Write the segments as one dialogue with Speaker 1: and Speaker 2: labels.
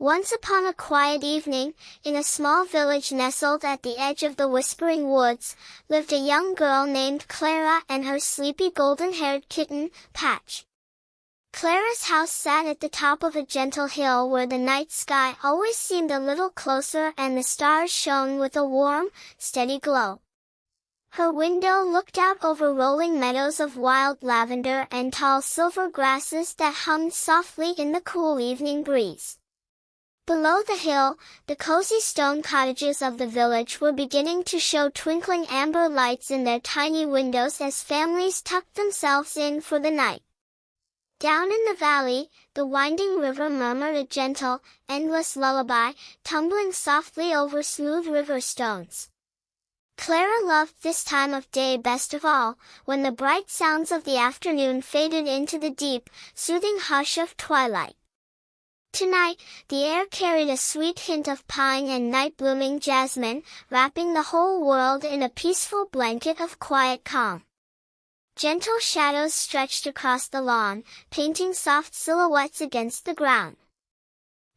Speaker 1: Once upon a quiet evening, in a small village nestled at the edge of the Whispering Woods, lived a young girl named Clara and her sleepy golden-haired kitten, Patch. Clara's house sat at the top of a gentle hill where the night sky always seemed a little closer and the stars shone with a warm, steady glow. Her window looked out over rolling meadows of wild lavender and tall silver grasses that hummed softly in the cool evening breeze. Below the hill, the cozy stone cottages of the village were beginning to show twinkling amber lights in their tiny windows as families tucked themselves in for the night. Down in the valley, the winding river murmured a gentle, endless lullaby, tumbling softly over smooth river stones. Clara loved this time of day best of all, when the bright sounds of the afternoon faded into the deep, soothing hush of twilight. Tonight, the air carried a sweet hint of pine and night-blooming jasmine, wrapping the whole world in a peaceful blanket of quiet calm. Gentle shadows stretched across the lawn, painting soft silhouettes against the ground.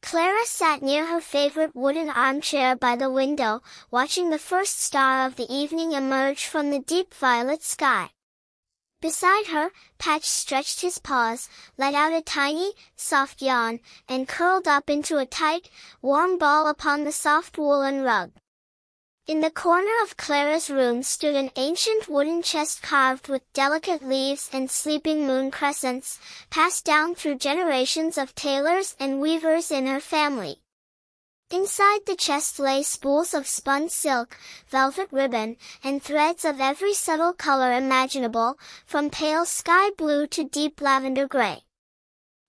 Speaker 1: Clara sat near her favorite wooden armchair by the window, watching the first star of the evening emerge from the deep violet sky. Beside her, Patch stretched his paws, let out a tiny, soft yawn, and curled up into a tight, warm ball upon the soft woolen rug. In the corner of Clara's room stood an ancient wooden chest carved with delicate leaves and sleeping moon crescents, passed down through generations of tailors and weavers in her family. Inside the chest lay spools of spun silk, velvet ribbon, and threads of every subtle color imaginable, from pale sky blue to deep lavender gray.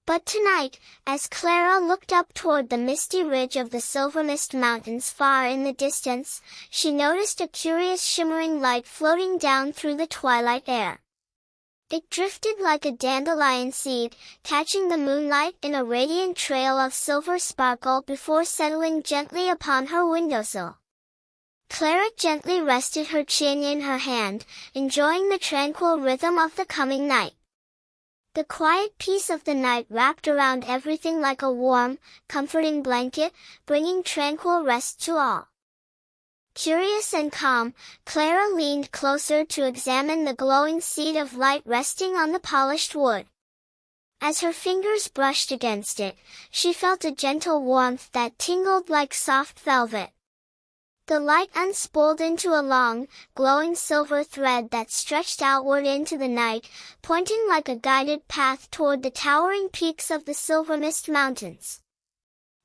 Speaker 1: But tonight, as Clara looked up toward the misty ridge of the Silver Mist Mountains far in the distance, she noticed a curious shimmering light floating down through the twilight air. It drifted like a dandelion seed, catching the moonlight in a radiant trail of silver sparkle before settling gently upon her windowsill. Clara gently rested her chin in her hand, enjoying the tranquil rhythm of the coming night. The quiet peace of the night wrapped around everything like a warm, comforting blanket, bringing tranquil rest to all. Curious and calm, Clara leaned closer to examine the glowing seed of light resting on the polished wood. As her fingers brushed against it, she felt a gentle warmth that tingled like soft velvet. The light unspooled into a long, glowing silver thread that stretched outward into the night, pointing like a guided path toward the towering peaks of the Silver Mist Mountains.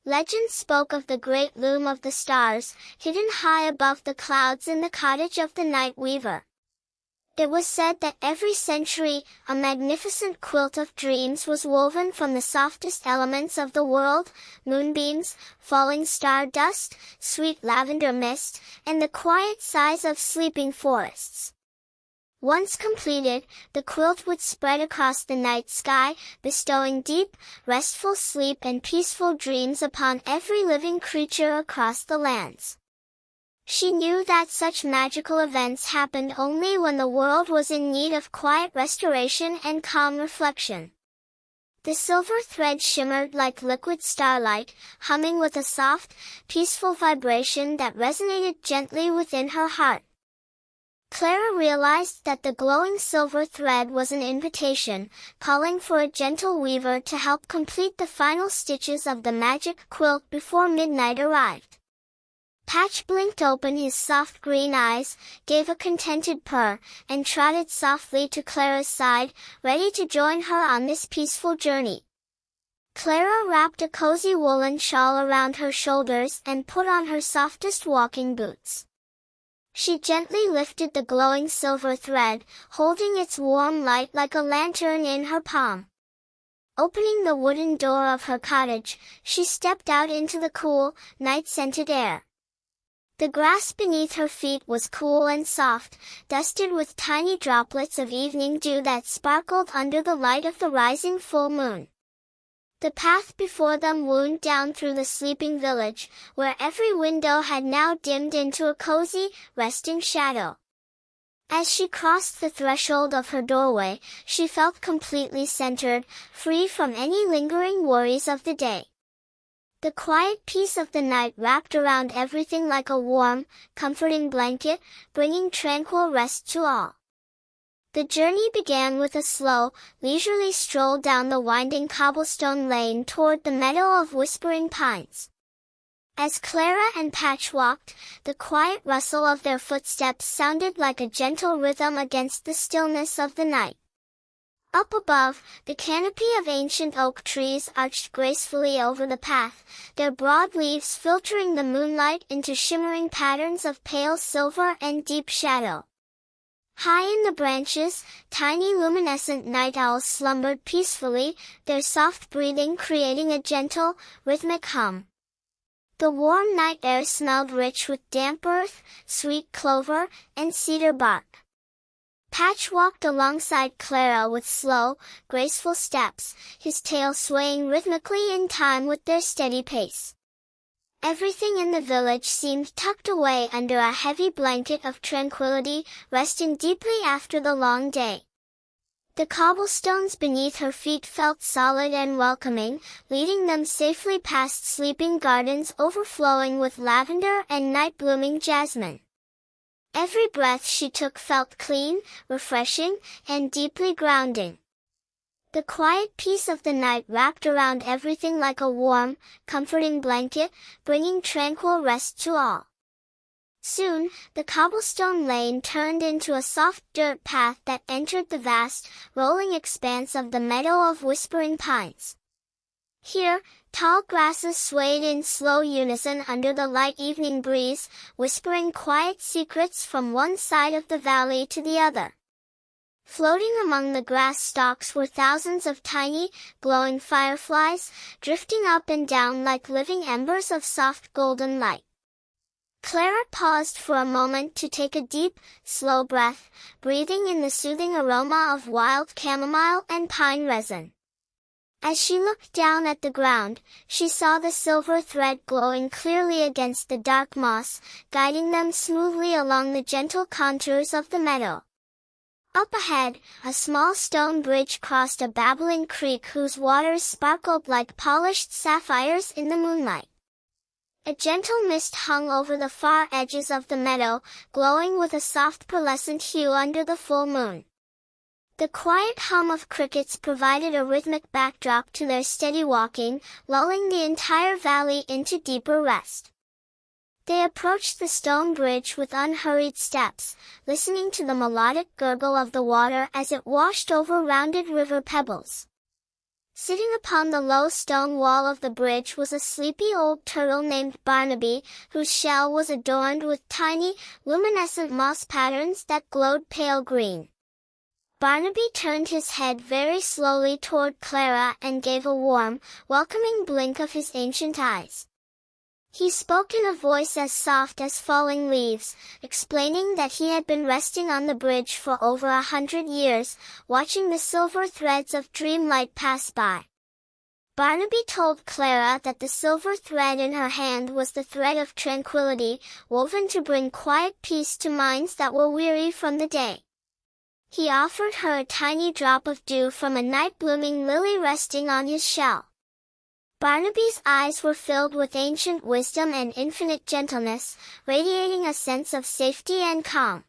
Speaker 1: Legend spoke of the great loom of the stars, hidden high above the clouds in the cottage of the night weaver. It was said that every century, a magnificent quilt of dreams was woven from the softest elements of the world, moonbeams, falling star dust, sweet lavender mist, and the quiet sighs of sleeping forests. Once completed, the quilt would spread across the night sky, bestowing deep, restful sleep and peaceful dreams upon every living creature across the lands. She knew that such magical events happened only when the world was in need of quiet restoration and calm reflection. The silver thread shimmered like liquid starlight, humming with a soft, peaceful vibration that resonated gently within her heart. Clara realized that the glowing silver thread was an invitation, calling for a gentle weaver to help complete the final stitches of the magic quilt before midnight arrived. Patch blinked open his soft green eyes, gave a contented purr, and trotted softly to Clara's side, ready to join her on this peaceful journey. Clara wrapped a cozy woolen shawl around her shoulders and put on her softest walking boots. She gently lifted the glowing silver thread, holding its warm light like a lantern in her palm. Opening the wooden door of her cottage, she stepped out into the cool, night-scented air. The grass beneath her feet was cool and soft, dusted with tiny droplets of evening dew that sparkled under the light of the rising full moon. The path before them wound down through the sleeping village, where every window had now dimmed into a cozy, resting shadow. As she crossed the threshold of her doorway, she felt completely centered, free from any lingering worries of the day. The quiet peace of the night wrapped around everything like a warm, comforting blanket, bringing tranquil rest to all. The journey began with a slow, leisurely stroll down the winding cobblestone lane toward the meadow of whispering pines. As Clara and Patch walked, the quiet rustle of their footsteps sounded like a gentle rhythm against the stillness of the night. Up above, the canopy of ancient oak trees arched gracefully over the path, their broad leaves filtering the moonlight into shimmering patterns of pale silver and deep shadow. High in the branches, tiny luminescent night owls slumbered peacefully, their soft breathing creating a gentle, rhythmic hum. The warm night air smelled rich with damp earth, sweet clover, and cedar bark. Patch walked alongside Clara with slow, graceful steps, his tail swaying rhythmically in time with their steady pace. Everything in the village seemed tucked away under a heavy blanket of tranquility, resting deeply after the long day. The cobblestones beneath her feet felt solid and welcoming, leading them safely past sleeping gardens overflowing with lavender and night-blooming jasmine. Every breath she took felt clean, refreshing, and deeply grounding. The quiet peace of the night wrapped around everything like a warm, comforting blanket, bringing tranquil rest to all. Soon, the cobblestone lane turned into a soft dirt path that entered the vast, rolling expanse of the meadow of whispering pines. Here, tall grasses swayed in slow unison under the light evening breeze, whispering quiet secrets from one side of the valley to the other. Floating among the grass stalks were thousands of tiny, glowing fireflies, drifting up and down like living embers of soft golden light. Clara paused for a moment to take a deep, slow breath, breathing in the soothing aroma of wild chamomile and pine resin. As she looked down at the ground, she saw the silver thread glowing clearly against the dark moss, guiding them smoothly along the gentle contours of the meadow. Up ahead, a small stone bridge crossed a babbling creek whose waters sparkled like polished sapphires in the moonlight. A gentle mist hung over the far edges of the meadow, glowing with a soft pearlescent hue under the full moon. The quiet hum of crickets provided a rhythmic backdrop to their steady walking, lulling the entire valley into deeper rest. They approached the stone bridge with unhurried steps, listening to the melodic gurgle of the water as it washed over rounded river pebbles. Sitting upon the low stone wall of the bridge was a sleepy old turtle named Barnaby, whose shell was adorned with tiny, luminescent moss patterns that glowed pale green. Barnaby turned his head very slowly toward Clara and gave a warm, welcoming blink of his ancient eyes. He spoke in a voice as soft as falling leaves, explaining that he had been resting on the bridge for over 100 years, watching the silver threads of dreamlight pass by. Barnaby told Clara that the silver thread in her hand was the thread of tranquility, woven to bring quiet peace to minds that were weary from the day. He offered her a tiny drop of dew from a night-blooming lily resting on his shell. Barnaby's eyes were filled with ancient wisdom and infinite gentleness, radiating a sense of safety and calm.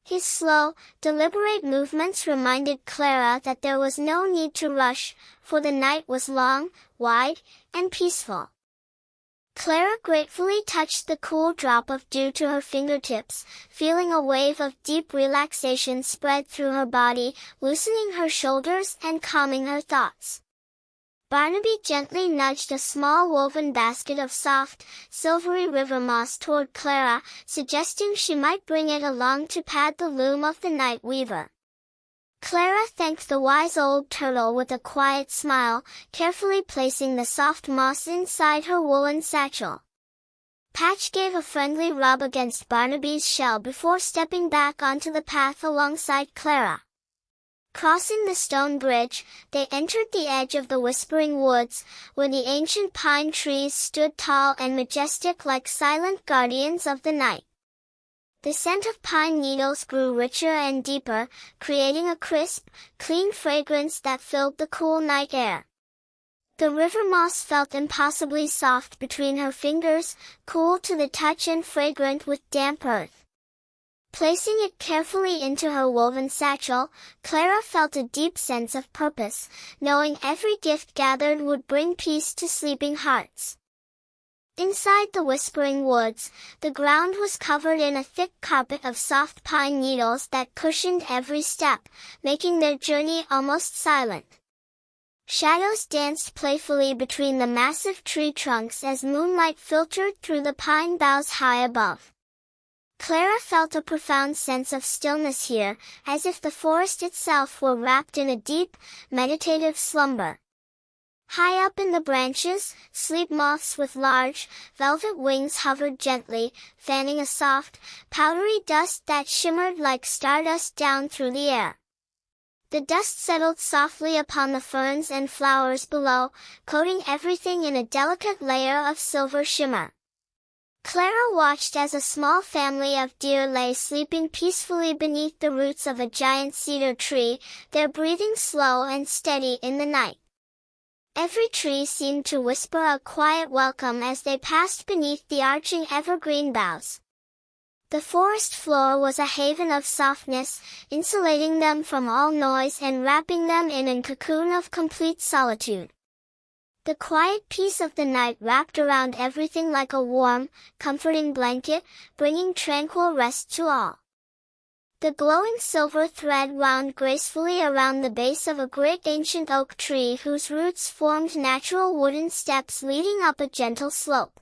Speaker 1: His slow, deliberate movements reminded Clara that there was no need to rush, for the night was long, wide, and peaceful. Clara gratefully touched the cool drop of dew to her fingertips, feeling a wave of deep relaxation spread through her body, loosening her shoulders and calming her thoughts. Barnaby gently nudged a small woven basket of soft, silvery river moss toward Clara, suggesting she might bring it along to pad the loom of the night weaver. Clara thanked the wise old turtle with a quiet smile, carefully placing the soft moss inside her woolen satchel. Patch gave a friendly rub against Barnaby's shell before stepping back onto the path alongside Clara. Crossing the stone bridge, they entered the edge of the whispering woods, where the ancient pine trees stood tall and majestic like silent guardians of the night. The scent of pine needles grew richer and deeper, creating a crisp, clean fragrance that filled the cool night air. The river moss felt impossibly soft between her fingers, cool to the touch and fragrant with damp earth. Placing it carefully into her woven satchel, Clara felt a deep sense of purpose, knowing every gift gathered would bring peace to sleeping hearts. Inside the whispering woods, the ground was covered in a thick carpet of soft pine needles that cushioned every step, making their journey almost silent. Shadows danced playfully between the massive tree trunks as moonlight filtered through the pine boughs high above. Clara felt a profound sense of stillness here, as if the forest itself were wrapped in a deep, meditative slumber. High up in the branches, sleep moths with large, velvet wings hovered gently, fanning a soft, powdery dust that shimmered like stardust down through the air. The dust settled softly upon the ferns and flowers below, coating everything in a delicate layer of silver shimmer. Clara watched as a small family of deer lay sleeping peacefully beneath the roots of a giant cedar tree, their breathing slow and steady in the night. Every tree seemed to whisper a quiet welcome as they passed beneath the arching evergreen boughs. The forest floor was a haven of softness, insulating them from all noise and wrapping them in a cocoon of complete solitude. The quiet peace of the night wrapped around everything like a warm, comforting blanket, bringing tranquil rest to all. The glowing silver thread wound gracefully around the base of a great ancient oak tree whose roots formed natural wooden steps leading up a gentle slope.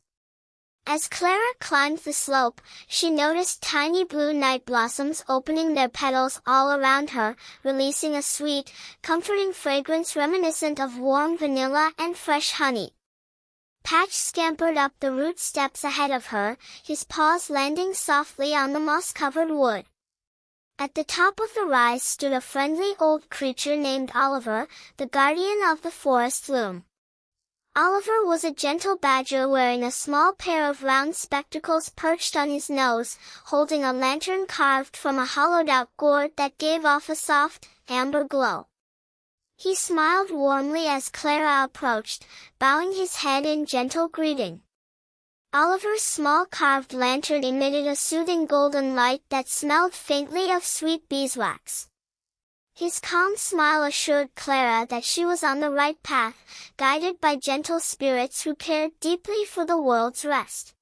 Speaker 1: As Clara climbed the slope, she noticed tiny blue night blossoms opening their petals all around her, releasing a sweet, comforting fragrance reminiscent of warm vanilla and fresh honey. Patch scampered up the root steps ahead of her, his paws landing softly on the moss-covered wood. At the top of the rise stood a friendly old creature named Oliver, the guardian of the forest Loom. Oliver was a gentle badger wearing a small pair of round spectacles perched on his nose, holding a lantern carved from a hollowed-out gourd that gave off a soft, amber glow. He smiled warmly as Clara approached, bowing his head in gentle greeting. Oliver's small carved lantern emitted a soothing golden light that smelled faintly of sweet beeswax. His calm smile assured Clara that she was on the right path, guided by gentle spirits who cared deeply for the world's rest.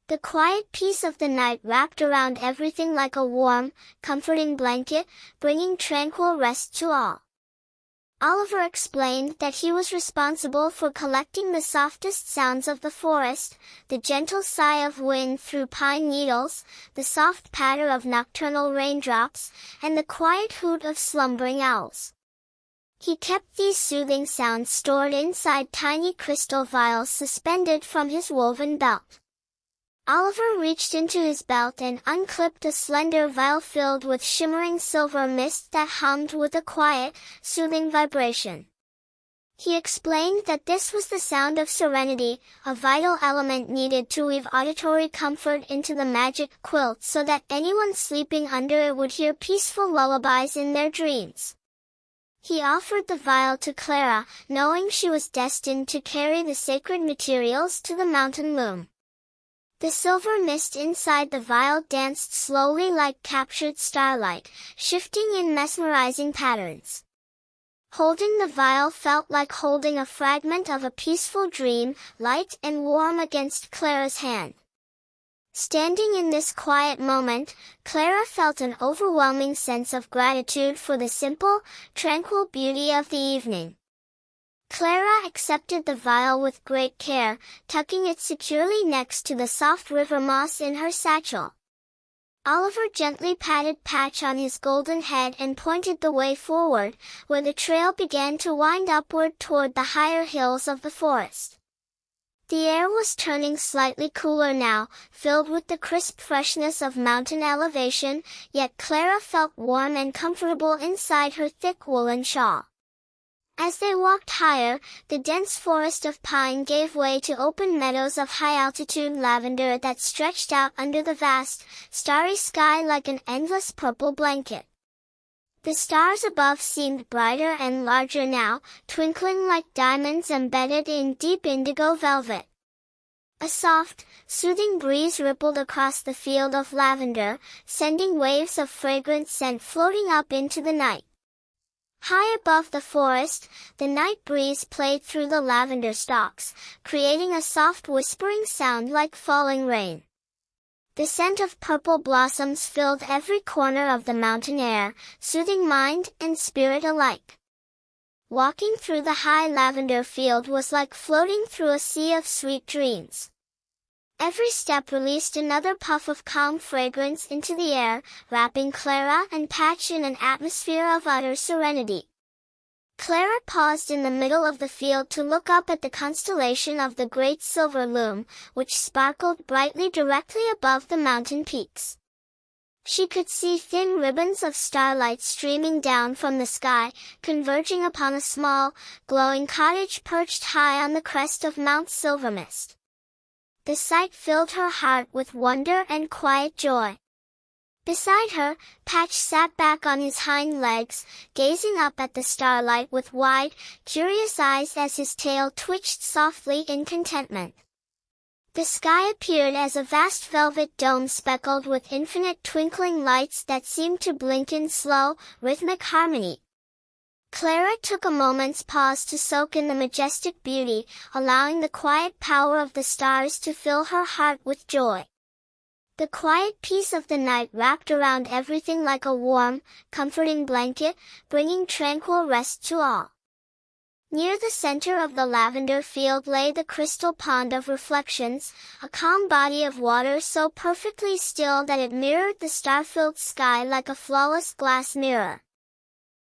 Speaker 1: The quiet peace of the night wrapped around everything like a warm, comforting blanket, bringing tranquil rest to all. Oliver explained that he was responsible for collecting the softest sounds of the forest, the gentle sigh of wind through pine needles, the soft patter of nocturnal raindrops, and the quiet hoot of slumbering owls. He kept these soothing sounds stored inside tiny crystal vials suspended from his woven belt. Oliver reached into his belt and unclipped a slender vial filled with shimmering silver mist that hummed with a quiet, soothing vibration. He explained that this was the sound of serenity, a vital element needed to weave auditory comfort into the magic quilt so that anyone sleeping under it would hear peaceful lullabies in their dreams. He offered the vial to Clara, knowing she was destined to carry the sacred materials to the mountain loom. The silver mist inside the vial danced slowly like captured starlight, shifting in mesmerizing patterns. Holding the vial felt like holding a fragment of a peaceful dream, light and warm against Clara's hand. Standing in this quiet moment, Clara felt an overwhelming sense of gratitude for the simple, tranquil beauty of the evening. Clara accepted the vial with great care, tucking it securely next to the soft river moss in her satchel. Oliver gently patted Patch on his golden head and pointed the way forward, where the trail began to wind upward toward the higher hills of the forest. The air was turning slightly cooler now, filled with the crisp freshness of mountain elevation, yet Clara felt warm and comfortable inside her thick woolen shawl. As they walked higher, the dense forest of pine gave way to open meadows of high-altitude lavender that stretched out under the vast, starry sky like an endless purple blanket. The stars above seemed brighter and larger now, twinkling like diamonds embedded in deep indigo velvet. A soft, soothing breeze rippled across the field of lavender, sending waves of fragrant scent floating up into the night. High above the forest, the night breeze played through the lavender stalks, creating a soft whispering sound like falling rain. The scent of purple blossoms filled every corner of the mountain air, soothing mind and spirit alike. Walking through the high lavender field was like floating through a sea of sweet dreams. Every step released another puff of calm fragrance into the air, wrapping Clara and Patch in an atmosphere of utter serenity. Clara paused in the middle of the field to look up at the constellation of the great silver Loom, which sparkled brightly directly above the mountain peaks. She could see thin ribbons of starlight streaming down from the sky, converging upon a small, glowing cottage perched high on the crest of Mount Silvermist. The sight filled her heart with wonder and quiet joy. Beside her, Patch sat back on his hind legs, gazing up at the starlight with wide, curious eyes as his tail twitched softly in contentment. The sky appeared as a vast velvet dome speckled with infinite twinkling lights that seemed to blink in slow, rhythmic harmony. Clara took a moment's pause to soak in the majestic beauty, allowing the quiet power of the stars to fill her heart with joy. The quiet peace of the night wrapped around everything like a warm, comforting blanket, bringing tranquil rest to all. Near the center of the lavender field lay the crystal pond of reflections, a calm body of water so perfectly still that it mirrored the star-filled sky like a flawless glass mirror.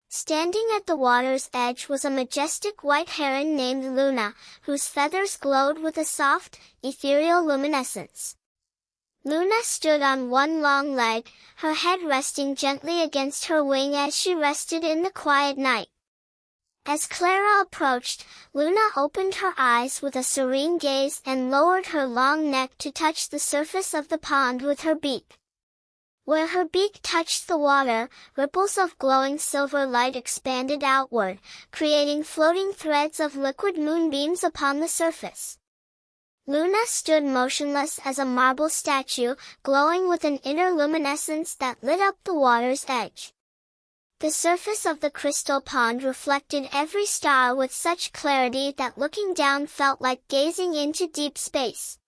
Speaker 1: Standing at the water's edge was a majestic white heron named Luna, whose feathers glowed with a soft, ethereal luminescence. Luna stood on one long leg, her head resting gently against her wing as she rested in the quiet night. As Clara approached, Luna opened her eyes with a serene gaze and lowered her long neck to touch the surface of the pond with her beak. Where her beak touched the water, ripples of glowing silver light expanded outward, creating floating threads of liquid moonbeams upon the surface. Luna stood motionless as a marble statue, glowing with an inner luminescence that lit up the water's edge. The surface of the crystal pond reflected every star with such clarity that looking down felt like gazing into deep space.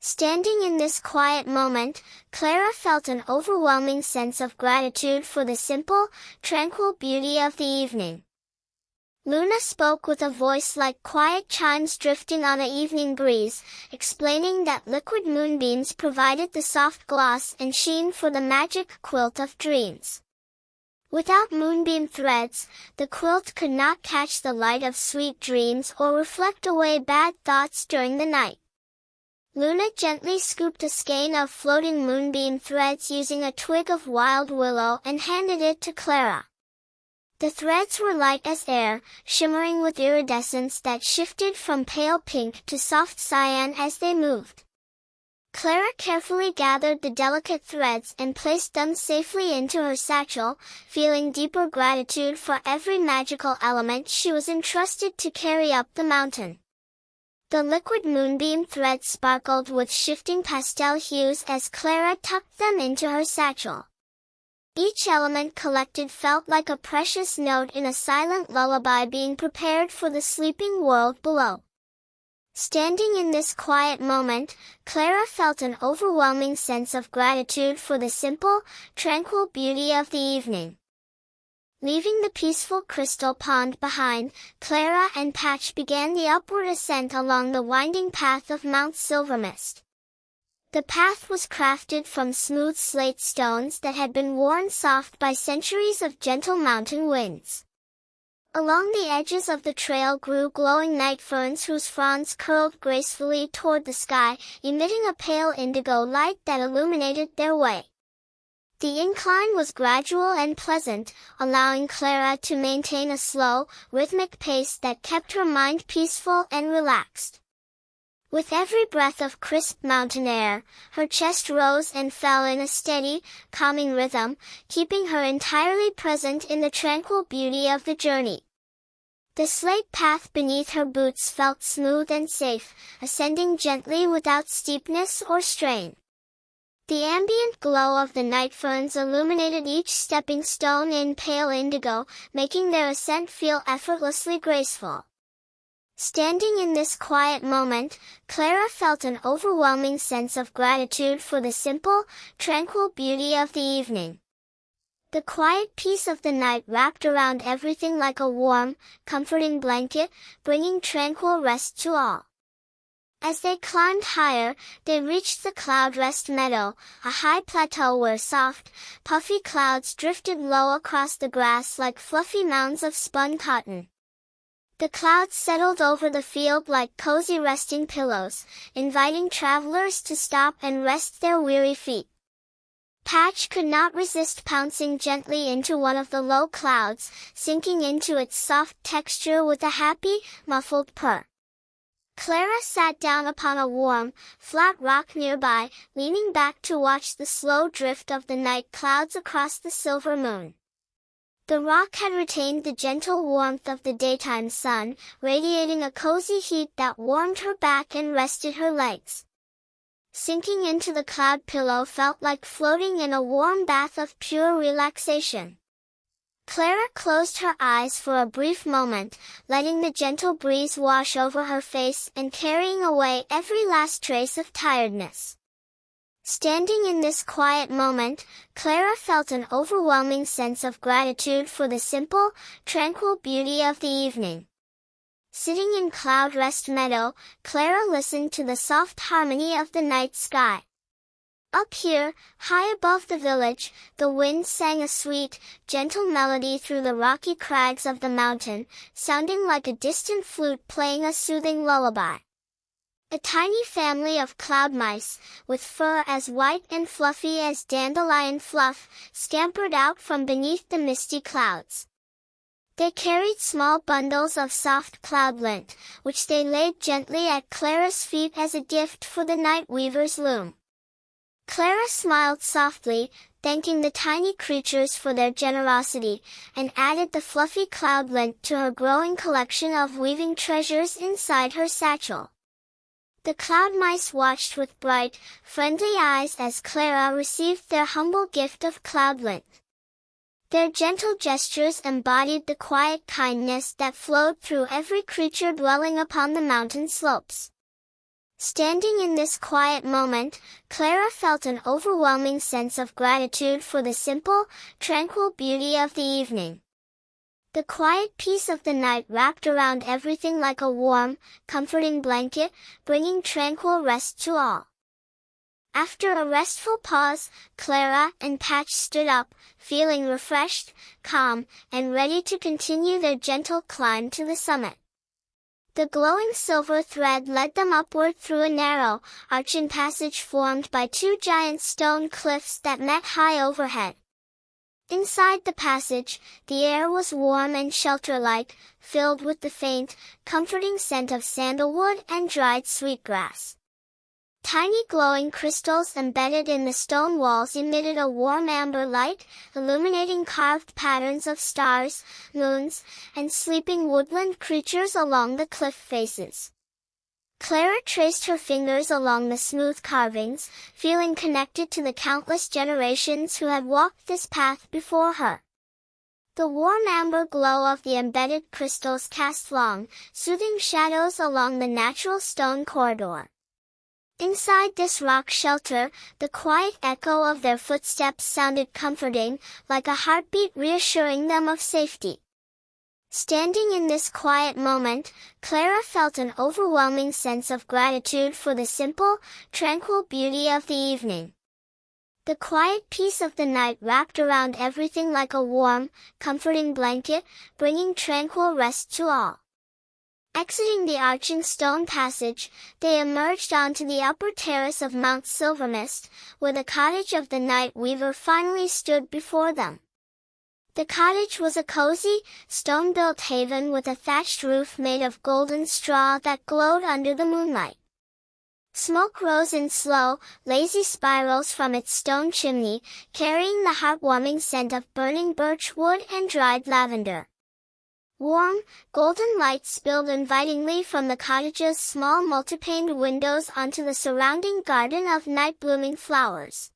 Speaker 1: Standing in this quiet moment, Clara felt an overwhelming sense of gratitude for the simple, tranquil beauty of the evening. Luna spoke with a voice like quiet chimes drifting on an evening breeze, explaining that liquid moonbeams provided the soft gloss and sheen for the magic quilt of dreams. Without moonbeam threads, the quilt could not catch the light of sweet dreams or reflect away bad thoughts during the night. Luna gently scooped a skein of floating moonbeam threads using a twig of wild willow and handed it to Clara. The threads were light as air, shimmering with iridescence that shifted from pale pink to soft cyan as they moved. Clara carefully gathered the delicate threads and placed them safely into her satchel, feeling deeper gratitude for every magical element she was entrusted to carry up the mountain. The liquid moonbeam threads sparkled with shifting pastel hues as Clara tucked them into her satchel. Each element collected felt like a precious note in a silent lullaby being prepared for the sleeping world below. Standing in this quiet moment, Clara felt an overwhelming sense of gratitude for the simple, tranquil beauty of the evening. Leaving the peaceful crystal pond behind, Clara and Patch began the upward ascent along the winding path of Mount Silvermist. The path was crafted from smooth slate stones that had been worn soft by centuries of gentle mountain winds. Along the edges of the trail grew glowing night ferns whose fronds curled gracefully toward the sky, emitting a pale indigo light that illuminated their way. The incline was gradual and pleasant, allowing Clara to maintain a slow, rhythmic pace that kept her mind peaceful and relaxed. With every breath of crisp mountain air, her chest rose and fell in a steady, calming rhythm, keeping her entirely present in the tranquil beauty of the journey. The slate path beneath her boots felt smooth and safe, ascending gently without steepness or strain. The ambient glow of the night ferns illuminated each stepping stone in pale indigo, making their ascent feel effortlessly graceful. Standing in this quiet moment, Clara felt an overwhelming sense of gratitude for the simple, tranquil beauty of the evening. The quiet peace of the night wrapped around everything like a warm, comforting blanket, bringing tranquil rest to all. As they climbed higher, they reached the cloud-rest meadow, a high plateau where soft, puffy clouds drifted low across the grass like fluffy mounds of spun cotton. The clouds settled over the field like cozy resting pillows, inviting travelers to stop and rest their weary feet. Patch could not resist pouncing gently into one of the low clouds, sinking into its soft texture with a happy, muffled purr. Clara sat down upon a warm, flat rock nearby, leaning back to watch the slow drift of the night clouds across the silver moon. The rock had retained the gentle warmth of the daytime sun, radiating a cozy heat that warmed her back and rested her legs. Sinking into the cloud pillow felt like floating in a warm bath of pure relaxation. Clara closed her eyes for a brief moment, letting the gentle breeze wash over her face and carrying away every last trace of tiredness. Standing in this quiet moment, Clara felt an overwhelming sense of gratitude for the simple, tranquil beauty of the evening. Sitting in Cloud Rest Meadow, Clara listened to the soft harmony of the night sky. Up here, high above the village, the wind sang a sweet, gentle melody through the rocky crags of the mountain, sounding like a distant flute playing a soothing lullaby. A tiny family of cloud mice, with fur as white and fluffy as dandelion fluff, scampered out from beneath the misty clouds. They carried small bundles of soft cloud lint, which they laid gently at Clara's feet as a gift for the night weaver's loom. Clara smiled softly, thanking the tiny creatures for their generosity, and added the fluffy cloud lint to her growing collection of weaving treasures inside her satchel. The cloud mice watched with bright, friendly eyes as Clara received their humble gift of cloud lint. Their gentle gestures embodied the quiet kindness that flowed through every creature dwelling upon the mountain slopes. Standing in this quiet moment, Clara felt an overwhelming sense of gratitude for the simple, tranquil beauty of the evening. The quiet peace of the night wrapped around everything like a warm, comforting blanket, bringing tranquil rest to all. After a restful pause, Clara and Patch stood up, feeling refreshed, calm, and ready to continue their gentle climb to the summit. The glowing silver thread led them upward through a narrow, arching passage formed by two giant stone cliffs that met high overhead. Inside the passage, the air was warm and shelter-like, filled with the faint, comforting scent of sandalwood and dried sweetgrass. Tiny glowing crystals embedded in the stone walls emitted a warm amber light, illuminating carved patterns of stars, moons, and sleeping woodland creatures along the cliff faces. Clara traced her fingers along the smooth carvings, feeling connected to the countless generations who had walked this path before her. The warm amber glow of the embedded crystals cast long, soothing shadows along the natural stone corridor. Inside this rock shelter, the quiet echo of their footsteps sounded comforting, like a heartbeat reassuring them of safety. Standing in this quiet moment, Clara felt an overwhelming sense of gratitude for the simple, tranquil beauty of the evening. The quiet peace of the night wrapped around everything like a warm, comforting blanket, bringing tranquil rest to all. Exiting the arching stone passage, they emerged onto the upper terrace of Mount Silvermist, where the cottage of the night weaver finally stood before them. The cottage was a cozy, stone-built haven with a thatched roof made of golden straw that glowed under the moonlight. Smoke rose in slow, lazy spirals from its stone chimney, carrying the heartwarming scent of burning birch wood and dried lavender. Warm, golden light spilled invitingly from the cottage's small multipaned windows onto the surrounding garden of night-blooming flowers.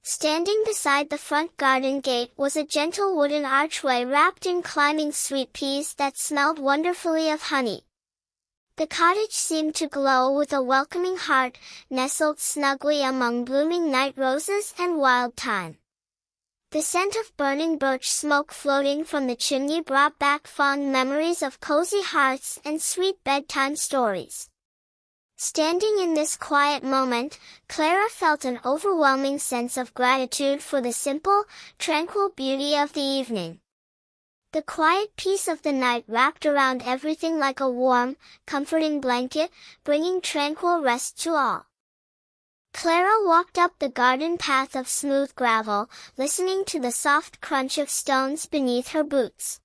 Speaker 1: Standing beside the front garden gate was a gentle wooden archway wrapped in climbing sweet peas that smelled wonderfully of honey. The cottage seemed to glow with a welcoming heart, nestled snugly among blooming night roses and wild thyme. The scent of burning birch smoke floating from the chimney brought back fond memories of cozy hearths and sweet bedtime stories. Standing in this quiet moment, Clara felt an overwhelming sense of gratitude for the simple, tranquil beauty of the evening. The quiet peace of the night wrapped around everything like a warm, comforting blanket, bringing tranquil rest to all. Clara walked up the garden path of smooth gravel, listening to the soft crunch of stones beneath her boots.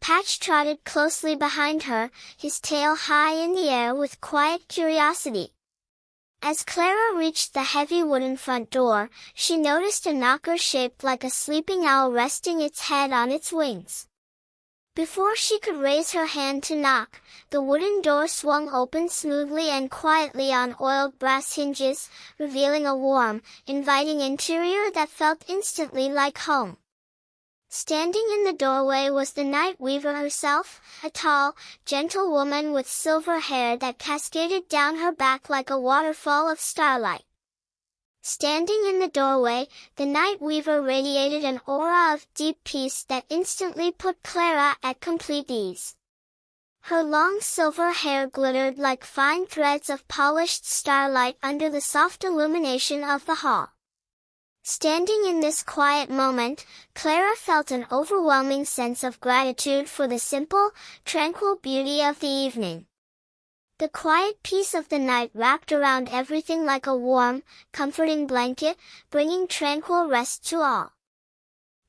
Speaker 1: Patch trotted closely behind her, his tail high in the air with quiet curiosity. As Clara reached the heavy wooden front door, she noticed a knocker shaped like a sleeping owl resting its head on its wings. Before she could raise her hand to knock, the wooden door swung open smoothly and quietly on oiled brass hinges, revealing a warm, inviting interior that felt instantly like home. Standing in the doorway was the night weaver herself, a tall, gentle woman with silver hair that cascaded down her back like a waterfall of starlight. Standing in the doorway, the night weaver radiated an aura of deep peace that instantly put Clara at complete ease. Her long silver hair glittered like fine threads of polished starlight under the soft illumination of the hall. Standing in this quiet moment, Clara felt an overwhelming sense of gratitude for the simple, tranquil beauty of the evening. The quiet peace of the night wrapped around everything like a warm, comforting blanket, bringing tranquil rest to all.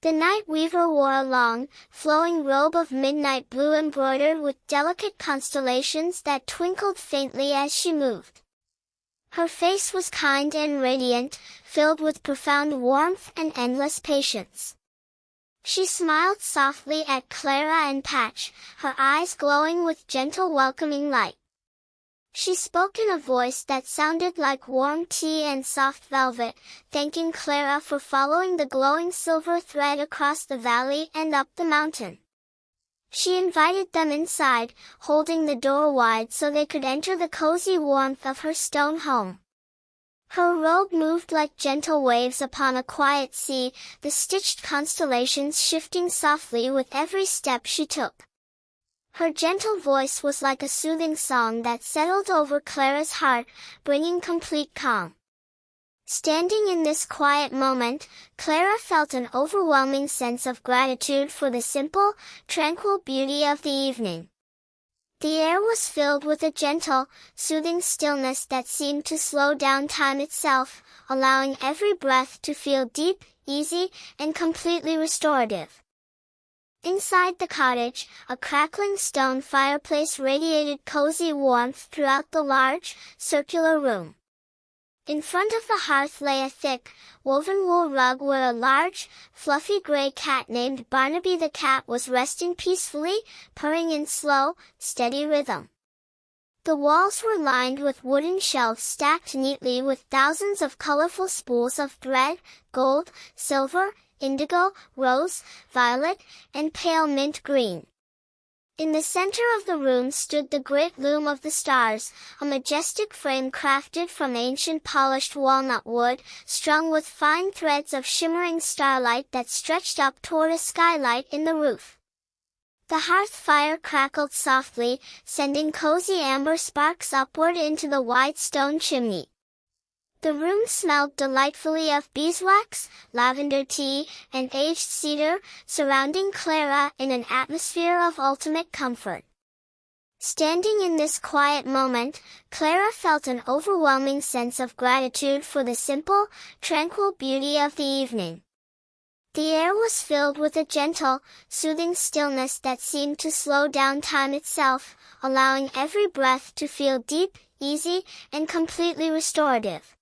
Speaker 1: The night weaver wore a long, flowing robe of midnight blue embroidered with delicate constellations that twinkled faintly as she moved. Her face was kind and radiant, filled with profound warmth and endless patience. She smiled softly at Clara and Patch, her eyes glowing with gentle welcoming light. She spoke in a voice that sounded like warm tea and soft velvet, thanking Clara for following the glowing silver thread across the valley and up the mountain. She invited them inside, holding the door wide so they could enter the cozy warmth of her stone home. Her robe moved like gentle waves upon a quiet sea, the stitched constellations shifting softly with every step she took. Her gentle voice was like a soothing song that settled over Clara's heart, bringing complete calm. Standing in this quiet moment, Clara felt an overwhelming sense of gratitude for the simple, tranquil beauty of the evening. The air was filled with a gentle, soothing stillness that seemed to slow down time itself, allowing every breath to feel deep, easy, and completely restorative. Inside the cottage, a crackling stone fireplace radiated cozy warmth throughout the large, circular room. In front of the hearth lay a thick, woven wool rug where a large, fluffy gray cat named Barnaby the cat was resting peacefully, purring in slow, steady rhythm. The walls were lined with wooden shelves stacked neatly with thousands of colorful spools of thread, gold, silver, indigo, rose, violet, and pale mint green. In the center of the room stood the great loom of the stars, a majestic frame crafted from ancient polished walnut wood, strung with fine threads of shimmering starlight that stretched up toward a skylight in the roof. The hearth fire crackled softly, sending cozy amber sparks upward into the wide stone chimney. The room smelled delightfully of beeswax, lavender tea, and aged cedar, surrounding Clara in an atmosphere of ultimate comfort. Standing in this quiet moment, Clara felt an overwhelming sense of gratitude for the simple, tranquil beauty of the evening. The air was filled with a gentle, soothing stillness that seemed to slow down time itself, allowing every breath to feel deep, easy, and completely restorative.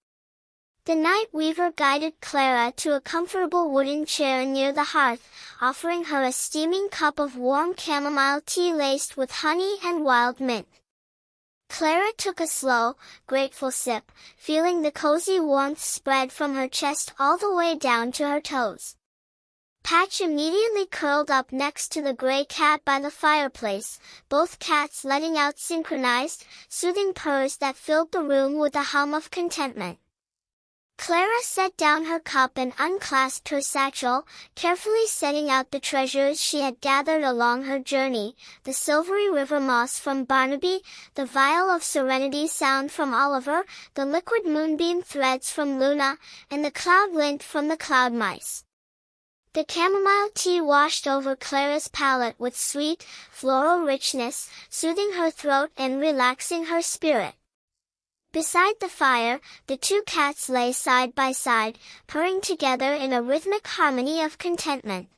Speaker 1: The night weaver guided Clara to a comfortable wooden chair near the hearth, offering her a steaming cup of warm chamomile tea laced with honey and wild mint. Clara took a slow, grateful sip, feeling the cozy warmth spread from her chest all the way down to her toes. Patch immediately curled up next to the gray cat by the fireplace, both cats letting out synchronized, soothing purrs that filled the room with a hum of contentment. Clara set down her cup and unclasped her satchel, carefully setting out the treasures she had gathered along her journey, the silvery river moss from Barnaby, the vial of serenity sound from Oliver, the liquid moonbeam threads from Luna, and the cloud lint from the cloud mice. The chamomile tea washed over Clara's palate with sweet, floral richness, soothing her throat and relaxing her spirit. Beside the fire, the two cats lay side by side, purring together in a rhythmic harmony of contentment.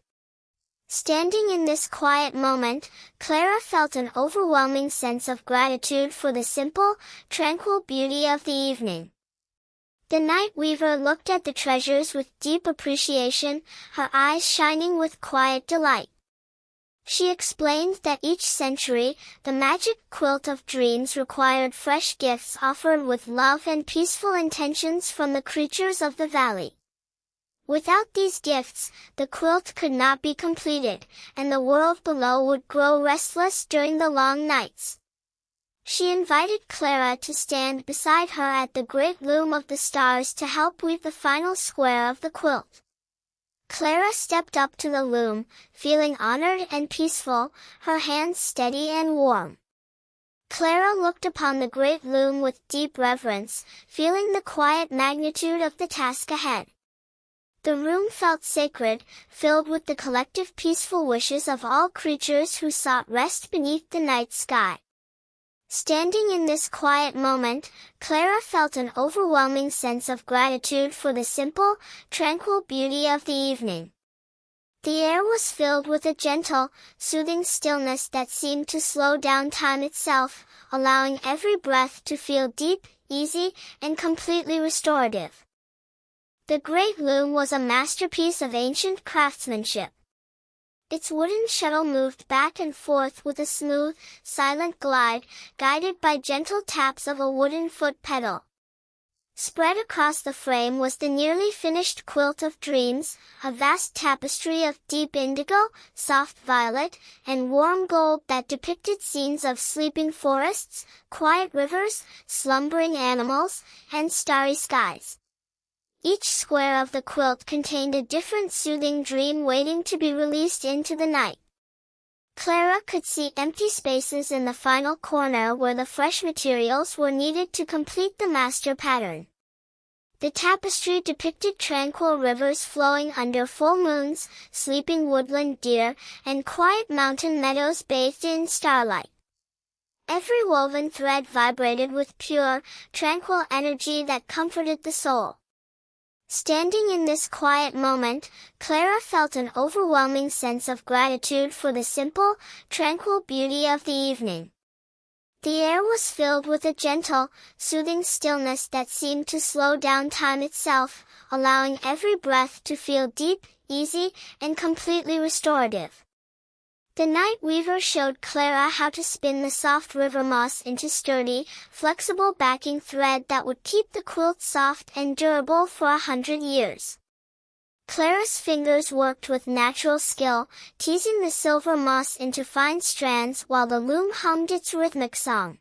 Speaker 1: Standing in this quiet moment, Clara felt an overwhelming sense of gratitude for the simple, tranquil beauty of the evening. The night weaver looked at the treasures with deep appreciation, her eyes shining with quiet delight. She explained that each century, the Magic Quilt of Dreams required fresh gifts offered with love and peaceful intentions from the creatures of the valley. Without these gifts, the quilt could not be completed, and the world below would grow restless during the long nights. She invited Clara to stand beside her at the great loom of the stars to help weave the final square of the quilt. Clara stepped up to the loom, feeling honored and peaceful, her hands steady and warm. Clara looked upon the great loom with deep reverence, feeling the quiet magnitude of the task ahead. The room felt sacred, filled with the collective peaceful wishes of all creatures who sought rest beneath the night sky. Standing in this quiet moment, Clara felt an overwhelming sense of gratitude for the simple, tranquil beauty of the evening. The air was filled with a gentle, soothing stillness that seemed to slow down time itself, allowing every breath to feel deep, easy, and completely restorative. The great loom was a masterpiece of ancient craftsmanship. Its wooden shuttle moved back and forth with a smooth, silent glide, guided by gentle taps of a wooden foot pedal. Spread across the frame was the nearly finished Quilt of Dreams, a vast tapestry of deep indigo, soft violet, and warm gold that depicted scenes of sleeping forests, quiet rivers, slumbering animals, and starry skies. Each square of the quilt contained a different soothing dream waiting to be released into the night. Clara could see empty spaces in the final corner where the fresh materials were needed to complete the master pattern. The tapestry depicted tranquil rivers flowing under full moons, sleeping woodland deer, and quiet mountain meadows bathed in starlight. Every woven thread vibrated with pure, tranquil energy that comforted the soul. Standing in this quiet moment, Clara felt an overwhelming sense of gratitude for the simple, tranquil beauty of the evening. The air was filled with a gentle, soothing stillness that seemed to slow down time itself, allowing every breath to feel deep, easy, and completely restorative. The night weaver showed Clara how to spin the soft river moss into sturdy, flexible backing thread that would keep the quilt soft and durable for 100 years. Clara's fingers worked with natural skill, teasing the silver moss into fine strands while the loom hummed its rhythmic song.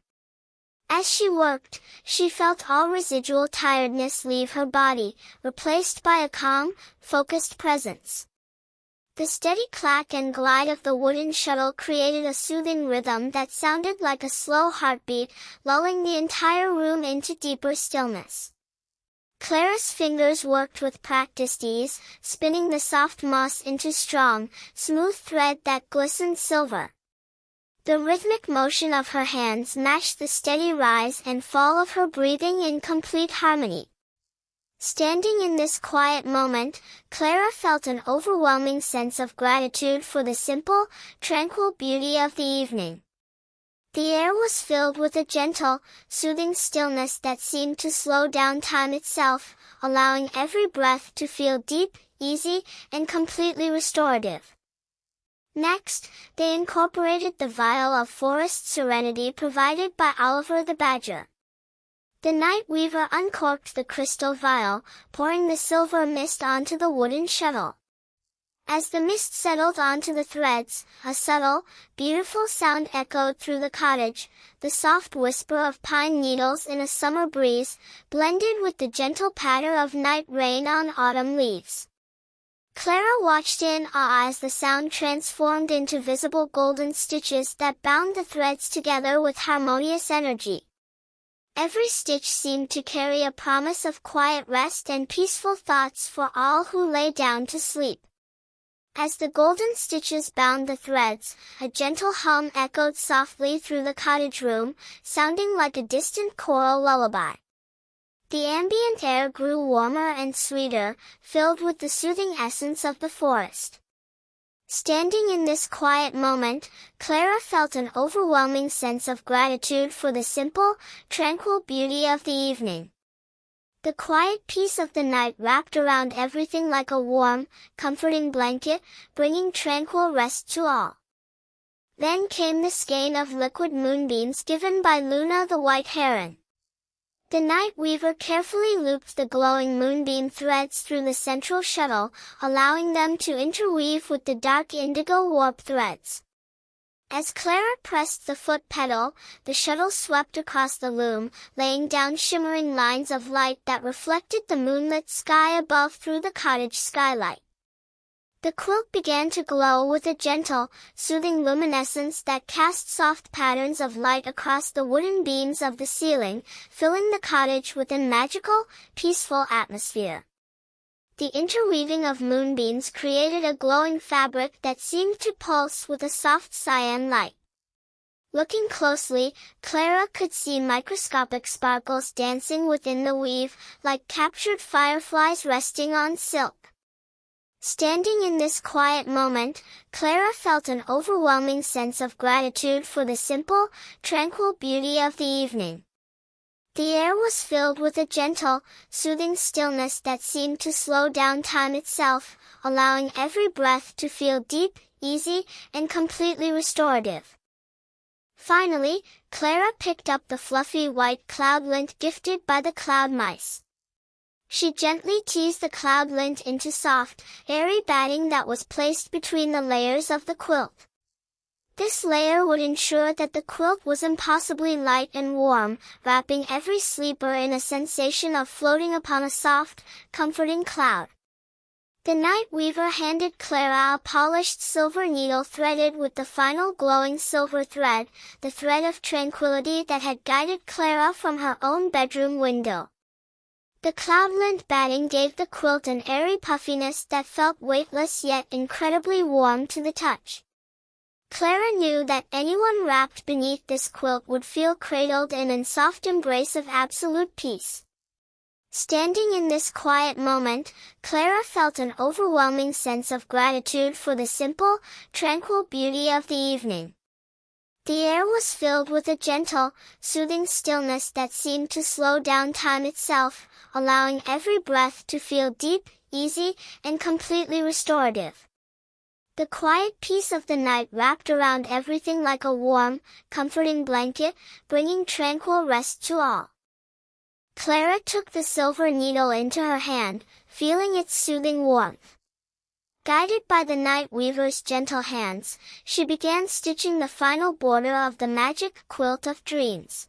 Speaker 1: As she worked, she felt all residual tiredness leave her body, replaced by a calm, focused presence. The steady clack and glide of the wooden shuttle created a soothing rhythm that sounded like a slow heartbeat, lulling the entire room into deeper stillness. Clara's fingers worked with practiced ease, spinning the soft moss into strong, smooth thread that glistened silver. The rhythmic motion of her hands matched the steady rise and fall of her breathing in complete harmony. Standing in this quiet moment, Clara felt an overwhelming sense of gratitude for the simple, tranquil beauty of the evening. The air was filled with a gentle, soothing stillness that seemed to slow down time itself, allowing every breath to feel deep, easy, and completely restorative. Next, they incorporated the vial of forest serenity provided by Oliver the Badger. The night weaver uncorked the crystal vial, pouring the silver mist onto the wooden shuttle. As the mist settled onto the threads, a subtle, beautiful sound echoed through the cottage, the soft whisper of pine needles in a summer breeze, blended with the gentle patter of night rain on autumn leaves. Clara watched in awe as the sound transformed into visible golden stitches that bound the threads together with harmonious energy. Every stitch seemed to carry a promise of quiet rest and peaceful thoughts for all who lay down to sleep. As the golden stitches bound the threads, a gentle hum echoed softly through the cottage room, sounding like a distant choral lullaby. The ambient air grew warmer and sweeter, filled with the soothing essence of the forest. Standing in this quiet moment, Clara felt an overwhelming sense of gratitude for the simple, tranquil beauty of the evening. The quiet peace of the night wrapped around everything like a warm, comforting blanket, bringing tranquil rest to all. Then came the skein of liquid moonbeams given by Luna the white heron. The night weaver carefully looped the glowing moonbeam threads through the central shuttle, allowing them to interweave with the dark indigo warp threads. As Clara pressed the foot pedal, the shuttle swept across the loom, laying down shimmering lines of light that reflected the moonlit sky above through the cottage skylight. The quilt began to glow with a gentle, soothing luminescence that cast soft patterns of light across the wooden beams of the ceiling, filling the cottage with a magical, peaceful atmosphere. The interweaving of moonbeams created a glowing fabric that seemed to pulse with a soft cyan light. Looking closely, Clara could see microscopic sparkles dancing within the weave, like captured fireflies resting on silk. Standing in this quiet moment, Clara felt an overwhelming sense of gratitude for the simple, tranquil beauty of the evening. The air was filled with a gentle, soothing stillness that seemed to slow down time itself, allowing every breath to feel deep, easy, and completely restorative. Finally, Clara picked up the fluffy white cloud lint gifted by the cloud mice. She gently teased the cloud lint into soft, airy batting that was placed between the layers of the quilt. This layer would ensure that the quilt was impossibly light and warm, wrapping every sleeper in a sensation of floating upon a soft, comforting cloud. The night weaver handed Clara a polished silver needle threaded with the final glowing silver thread, the thread of tranquility that had guided Clara from her own bedroom window. The cloud-lint batting gave the quilt an airy puffiness that felt weightless yet incredibly warm to the touch. Clara knew that anyone wrapped beneath this quilt would feel cradled in a soft embrace of absolute peace. Standing in this quiet moment, Clara felt an overwhelming sense of gratitude for the simple, tranquil beauty of the evening. The air was filled with a gentle, soothing stillness that seemed to slow down time itself, allowing every breath to feel deep, easy, and completely restorative. The quiet peace of the night wrapped around everything like a warm, comforting blanket, bringing tranquil rest to all. Clara took the silver needle into her hand, feeling its soothing warmth. Guided by the night weaver's gentle hands, she began stitching the final border of the Magic Quilt of Dreams.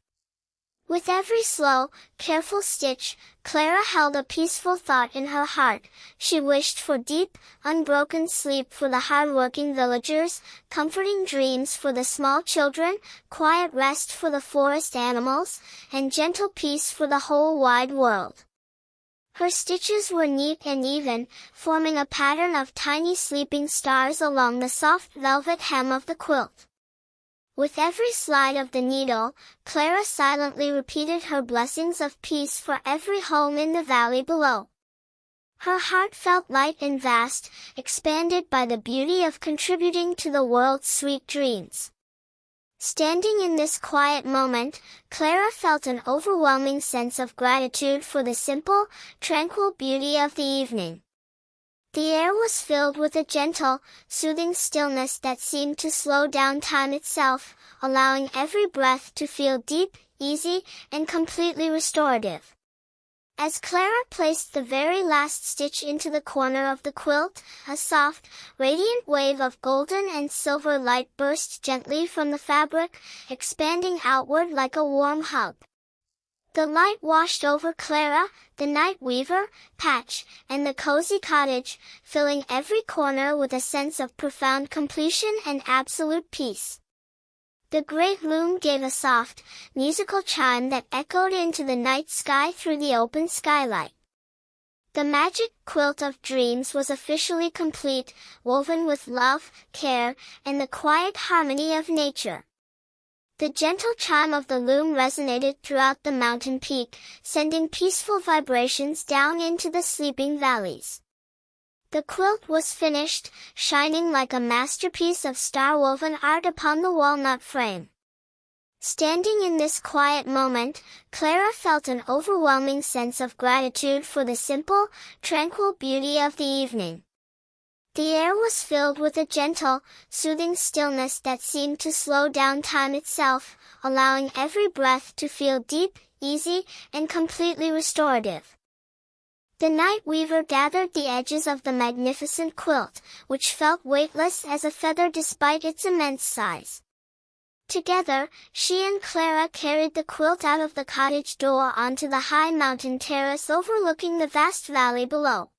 Speaker 1: With every slow, careful stitch, Clara held a peaceful thought in her heart. She wished for deep, unbroken sleep for the hard-working villagers, comforting dreams for the small children, quiet rest for the forest animals, and gentle peace for the whole wide world. Her stitches were neat and even, forming a pattern of tiny sleeping stars along the soft velvet hem of the quilt. With every slide of the needle, Clara silently repeated her blessings of peace for every home in the valley below. Her heart felt light and vast, expanded by the beauty of contributing to the world's sweet dreams. Standing in this quiet moment, Clara felt an overwhelming sense of gratitude for the simple, tranquil beauty of the evening. The air was filled with a gentle, soothing stillness that seemed to slow down time itself, allowing every breath to feel deep, easy, and completely restorative. As Clara placed the very last stitch into the corner of the quilt, a soft, radiant wave of golden and silver light burst gently from the fabric, expanding outward like a warm hug. The light washed over Clara, the night weaver, Patch, and the cozy cottage, filling every corner with a sense of profound completion and absolute peace. The great loom gave a soft, musical chime that echoed into the night sky through the open skylight. The Magic Quilt of Dreams was officially complete, woven with love, care, and the quiet harmony of nature. The gentle chime of the loom resonated throughout the mountain peak, sending peaceful vibrations down into the sleeping valleys. The quilt was finished, shining like a masterpiece of star-woven art upon the walnut frame. Standing in this quiet moment, Clara felt an overwhelming sense of gratitude for the simple, tranquil beauty of the evening. The air was filled with a gentle, soothing stillness that seemed to slow down time itself, allowing every breath to feel deep, easy, and completely restorative. The night weaver gathered the edges of the magnificent quilt, which felt weightless as a feather despite its immense size. Together, she and Clara carried the quilt out of the cottage door onto the high mountain terrace overlooking the vast valley below.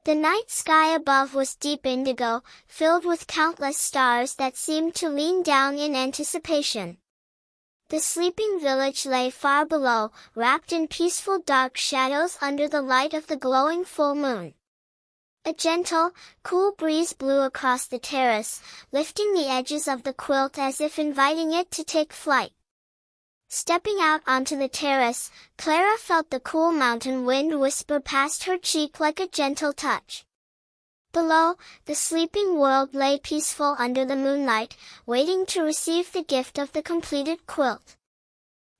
Speaker 1: The night sky above was deep indigo, filled with countless stars that seemed to lean down in anticipation. The sleeping village lay far below, wrapped in peaceful dark shadows under the light of the glowing full moon. A gentle, cool breeze blew across the terrace, lifting the edges of the quilt as if inviting it to take flight. Stepping out onto the terrace, Clara felt the cool mountain wind whisper past her cheek like a gentle touch. Below, the sleeping world lay peaceful under the moonlight, waiting to receive the gift of the completed quilt.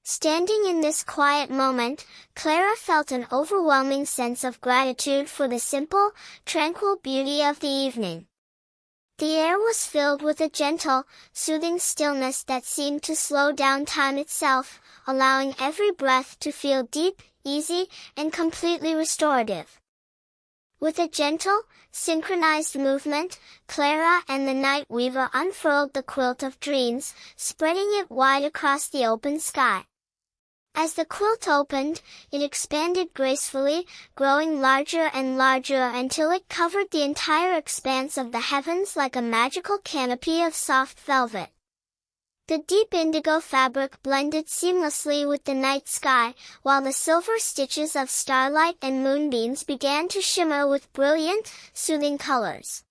Speaker 1: Standing in this quiet moment, Clara felt an overwhelming sense of gratitude for the simple, tranquil beauty of the evening. The air was filled with a gentle, soothing stillness that seemed to slow down time itself, allowing every breath to feel deep, easy, and completely restorative. With a gentle, synchronized movement, Clara and the night weaver unfurled the quilt of dreams, spreading it wide across the open sky. As the quilt opened, it expanded gracefully, growing larger and larger until it covered the entire expanse of the heavens like a magical canopy of soft velvet. The deep indigo fabric blended seamlessly with the night sky, while the silver stitches of starlight and moonbeams began to shimmer with brilliant, soothing colors.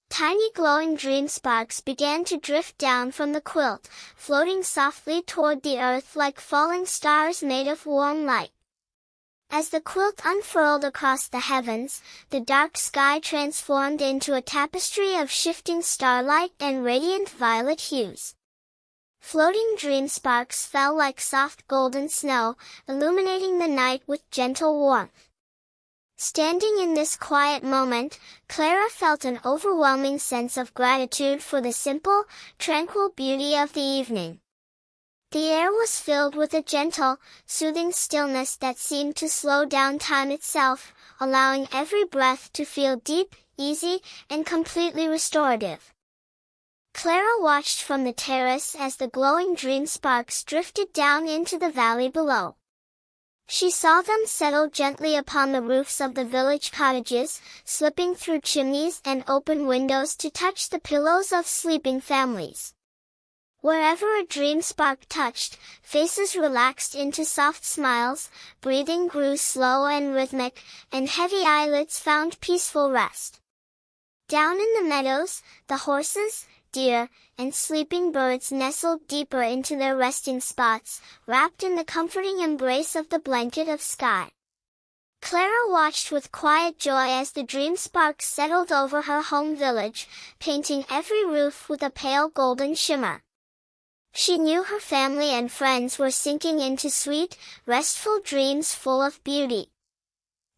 Speaker 1: Tiny glowing dream sparks began to drift down from the quilt, floating softly toward the earth like falling stars made of warm light. As the quilt unfurled across the heavens, the dark sky transformed into a tapestry of shifting starlight and radiant violet hues. Floating dream sparks fell like soft golden snow, illuminating the night with gentle warmth. Standing in this quiet moment, Clara felt an overwhelming sense of gratitude for the simple, tranquil beauty of the evening. The air was filled with a gentle, soothing stillness that seemed to slow down time itself, allowing every breath to feel deep, easy, and completely restorative. Clara watched from the terrace as the glowing dream sparks drifted down into the valley below. She saw them settle gently upon the roofs of the village cottages, slipping through chimneys and open windows to touch the pillows of sleeping families. Wherever a dream spark touched, faces relaxed into soft smiles, breathing grew slow and rhythmic, and heavy eyelids found peaceful rest. Down in the meadows, the horses, deer, and sleeping birds nestled deeper into their resting spots, wrapped in the comforting embrace of the blanket of sky. Clara watched with quiet joy as the dream sparks settled over her home village, painting every roof with a pale golden shimmer. She knew her family and friends were sinking into sweet, restful dreams full of beauty.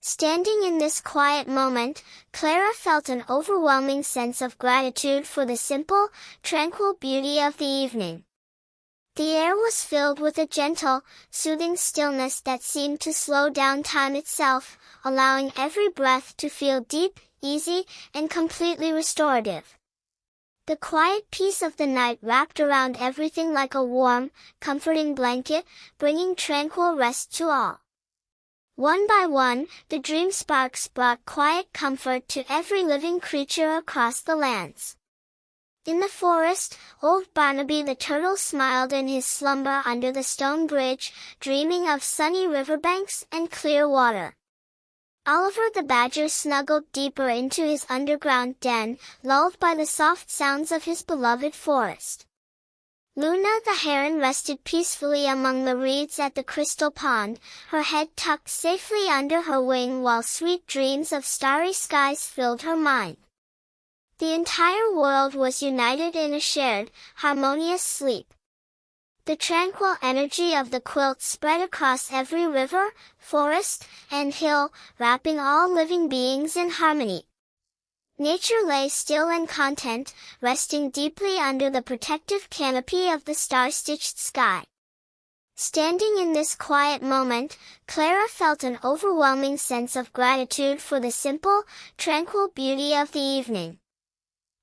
Speaker 1: Standing in this quiet moment, Clara felt an overwhelming sense of gratitude for the simple, tranquil beauty of the evening. The air was filled with a gentle, soothing stillness that seemed to slow down time itself, allowing every breath to feel deep, easy, and completely restorative. The quiet peace of the night wrapped around everything like a warm, comforting blanket, bringing tranquil rest to all. One by one, the dream sparks brought quiet comfort to every living creature across the lands. In the forest, old Barnaby the turtle smiled in his slumber under the stone bridge, dreaming of sunny riverbanks and clear water. Oliver the badger snuggled deeper into his underground den, lulled by the soft sounds of his beloved forest. Luna the heron rested peacefully among the reeds at the crystal pond, her head tucked safely under her wing while sweet dreams of starry skies filled her mind. The entire world was united in a shared, harmonious sleep. The tranquil energy of the quilt spread across every river, forest, and hill, wrapping all living beings in harmony. Nature lay still and content, resting deeply under the protective canopy of the star-stitched sky. Standing in this quiet moment, Clara felt an overwhelming sense of gratitude for the simple, tranquil beauty of the evening.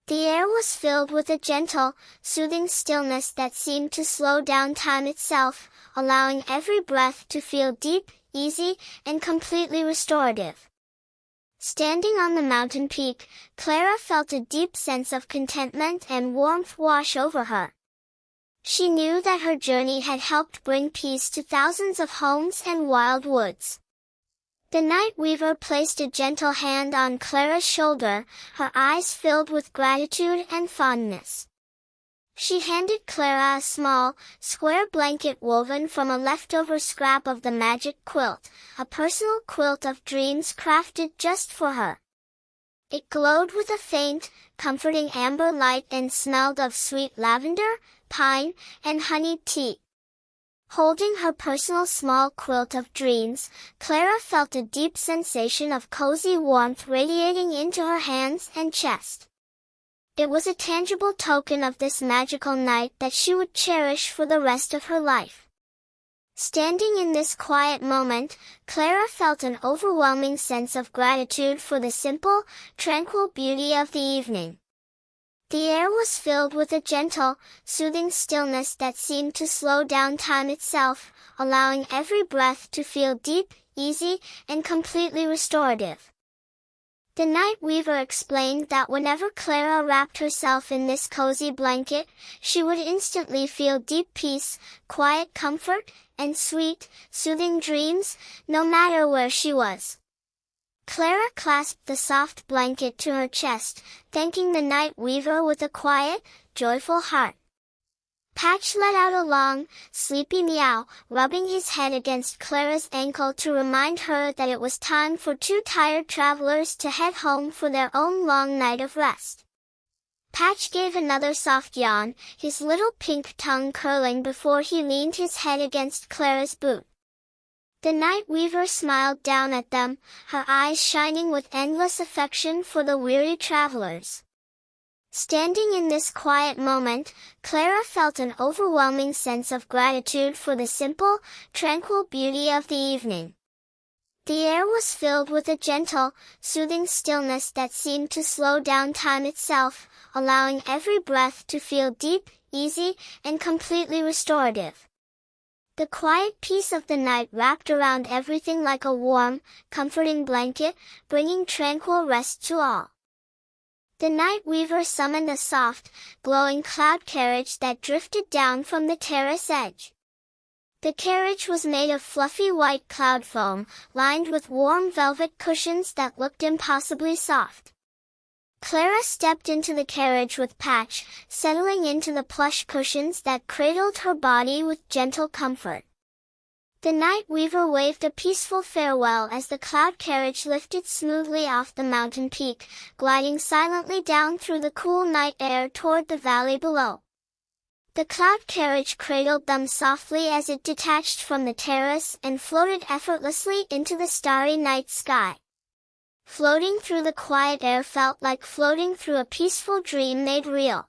Speaker 1: The air was filled with a gentle, soothing stillness that seemed to slow down time itself, allowing every breath to feel deep, easy, and completely restorative. Standing on the mountain peak, Clara felt a deep sense of contentment and warmth wash over her. She knew that her journey had helped bring peace to thousands of homes and wild woods. The night weaver placed a gentle hand on Clara's shoulder, her eyes filled with gratitude and fondness. She handed Clara a small, square blanket woven from a leftover scrap of the Magic Quilt, a personal quilt of dreams crafted just for her. It glowed with a faint, comforting amber light and smelled of sweet lavender, pine, and honeyed tea. Holding her personal small quilt of dreams, Clara felt a deep sensation of cozy warmth radiating into her hands and chest. It was a tangible token of this magical night that she would cherish for the rest of her life. Standing in this quiet moment, Clara felt an overwhelming sense of gratitude for the simple, tranquil beauty of the evening. The air was filled with a gentle, soothing stillness that seemed to slow down time itself, allowing every breath to feel deep, easy, and completely restorative. The night weaver explained that whenever Clara wrapped herself in this cozy blanket, she would instantly feel deep peace, quiet comfort, and sweet, soothing dreams, no matter where she was. Clara clasped the soft blanket to her chest, thanking the night weaver with a quiet, joyful heart. Patch let out a long, sleepy meow, rubbing his head against Clara's ankle to remind her that it was time for two tired travelers to head home for their own long night of rest. Patch gave another soft yawn, his little pink tongue curling before he leaned his head against Clara's boot. The night weaver smiled down at them, her eyes shining with endless affection for the weary travelers. Standing in this quiet moment, Clara felt an overwhelming sense of gratitude for the simple, tranquil beauty of the evening. The air was filled with a gentle, soothing stillness that seemed to slow down time itself, allowing every breath to feel deep, easy, and completely restorative. The quiet peace of the night wrapped around everything like a warm, comforting blanket, bringing tranquil rest to all. The night weaver summoned a soft, glowing cloud carriage that drifted down from the terrace edge. The carriage was made of fluffy white cloud foam, lined with warm velvet cushions that looked impossibly soft. Clara stepped into the carriage with Patch, settling into the plush cushions that cradled her body with gentle comfort. The night weaver waved a peaceful farewell as the cloud carriage lifted smoothly off the mountain peak, gliding silently down through the cool night air toward the valley below. The cloud carriage cradled them softly as it detached from the terrace and floated effortlessly into the starry night sky. Floating through the quiet air felt like floating through a peaceful dream made real.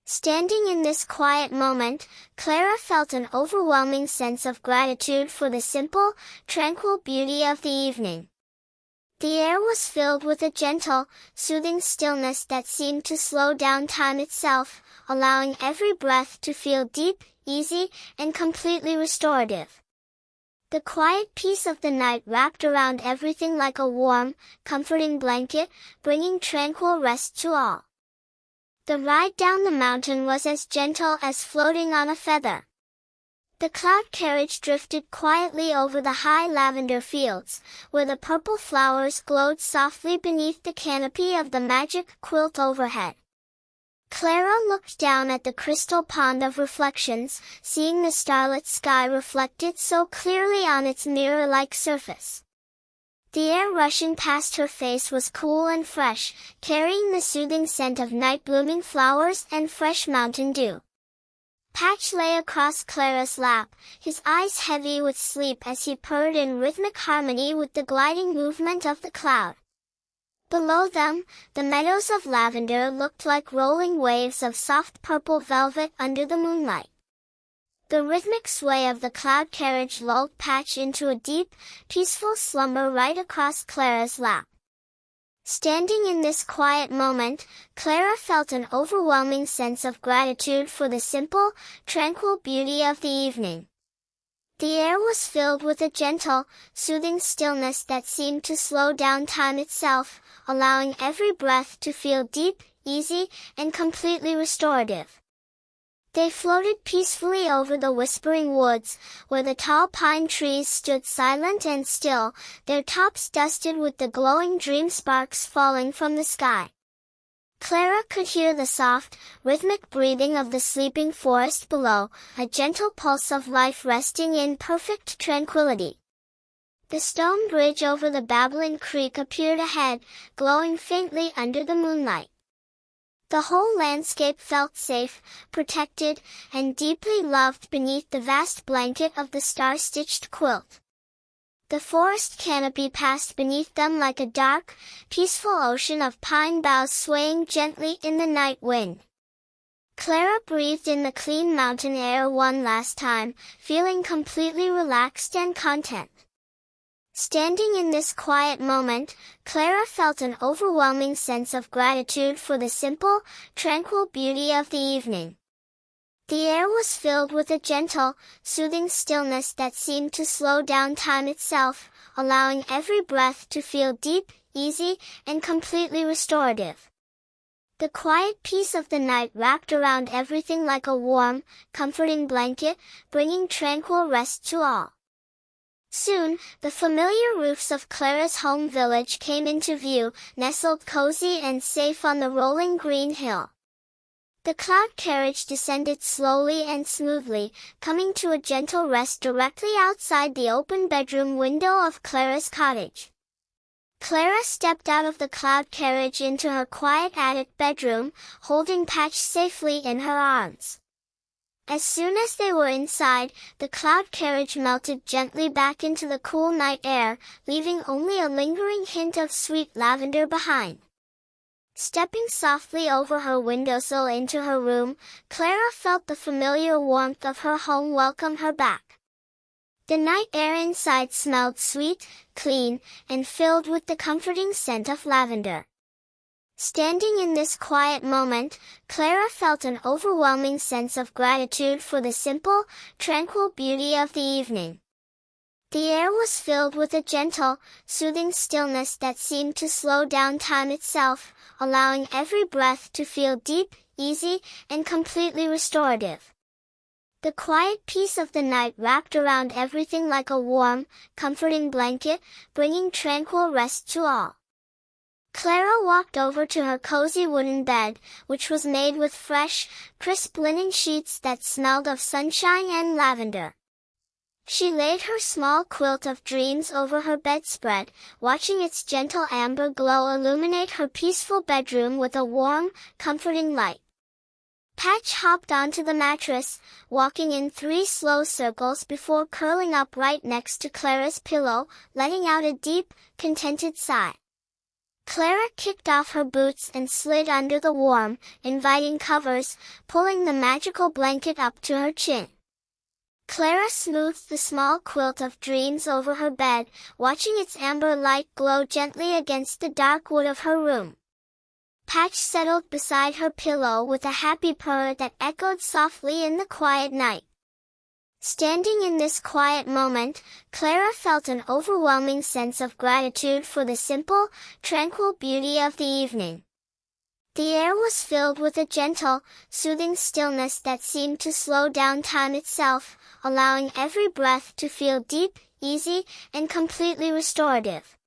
Speaker 1: Standing in this quiet moment, Clara felt an overwhelming sense of gratitude for the simple, tranquil beauty of the evening. The air was filled with a gentle, soothing stillness that seemed to slow down time itself, allowing every breath to feel deep, easy, and completely restorative. The quiet peace of the night wrapped around everything like a warm, comforting blanket, bringing tranquil rest to all. The ride down the mountain was as gentle as floating on a feather. The cloud carriage drifted quietly over the high lavender fields, where the purple flowers glowed softly beneath the canopy of the magic quilt overhead. Clara looked down at the crystal pond of reflections, seeing the starlit sky reflected so clearly on its mirror-like surface. The air rushing past her face was cool and fresh, carrying the soothing scent of night-blooming flowers and fresh mountain dew. Patch lay across Clara's lap, his eyes heavy with sleep as he purred in rhythmic harmony with the gliding movement of the cloud. Below them, the meadows of lavender looked like rolling waves of soft purple velvet under the moonlight. The rhythmic sway of the cloud carriage lulled Patch into a deep, peaceful slumber right across Clara's lap. Standing in this quiet moment, Clara felt an overwhelming sense of gratitude for the simple, tranquil beauty of the evening. The air was filled with a gentle, soothing stillness that seemed to slow down time itself, allowing every breath to feel deep, easy, and completely restorative. They floated peacefully over the whispering woods, where the tall pine trees stood silent and still, their tops dusted with the glowing dream sparks falling from the sky. Clara could hear the soft, rhythmic breathing of the sleeping forest below, a gentle pulse of life resting in perfect tranquility. The stone bridge over the babbling creek appeared ahead, glowing faintly under the moonlight. The whole landscape felt safe, protected, and deeply loved beneath the vast blanket of the star-stitched quilt. The forest canopy passed beneath them like a dark, peaceful ocean of pine boughs swaying gently in the night wind. Clara breathed in the clean mountain air one last time, feeling completely relaxed and content. Standing in this quiet moment, Clara felt an overwhelming sense of gratitude for the simple, tranquil beauty of the evening. The air was filled with a gentle, soothing stillness that seemed to slow down time itself, allowing every breath to feel deep, easy, and completely restorative. The quiet peace of the night wrapped around everything like a warm, comforting blanket, bringing tranquil rest to all. Soon, the familiar roofs of Clara's home village came into view, nestled cozy and safe on the rolling green hill. The cloud carriage descended slowly and smoothly, coming to a gentle rest directly outside the open bedroom window of Clara's cottage. Clara stepped out of the cloud carriage into her quiet attic bedroom, holding Patch safely in her arms. As soon as they were inside, the cloud carriage melted gently back into the cool night air, leaving only a lingering hint of sweet lavender behind. Stepping softly over her windowsill into her room, Clara felt the familiar warmth of her home welcome her back. The night air inside smelled sweet, clean, and filled with the comforting scent of lavender. Standing in this quiet moment, Clara felt an overwhelming sense of gratitude for the simple, tranquil beauty of the evening. The air was filled with a gentle, soothing stillness that seemed to slow down time itself, allowing every breath to feel deep, easy, and completely restorative. The quiet peace of the night wrapped around everything like a warm, comforting blanket, bringing tranquil rest to all. Clara walked over to her cozy wooden bed, which was made with fresh, crisp linen sheets that smelled of sunshine and lavender. She laid her small quilt of dreams over her bedspread, watching its gentle amber glow illuminate her peaceful bedroom with a warm, comforting light. Patch hopped onto the mattress, walking in 3 slow circles before curling up right next to Clara's pillow, letting out a deep, contented sigh. Clara kicked off her boots and slid under the warm, inviting covers, pulling the magical blanket up to her chin. Clara smoothed the small quilt of dreams over her bed, watching its amber light glow gently against the dark wood of her room. Patch settled beside her pillow with a happy purr that echoed softly in the quiet night. Standing in this quiet moment, Clara felt an overwhelming sense of gratitude for the simple, tranquil beauty of the evening. The air was filled with a gentle, soothing stillness that seemed to slow down time itself, allowing every breath to feel deep, easy, and completely restorative.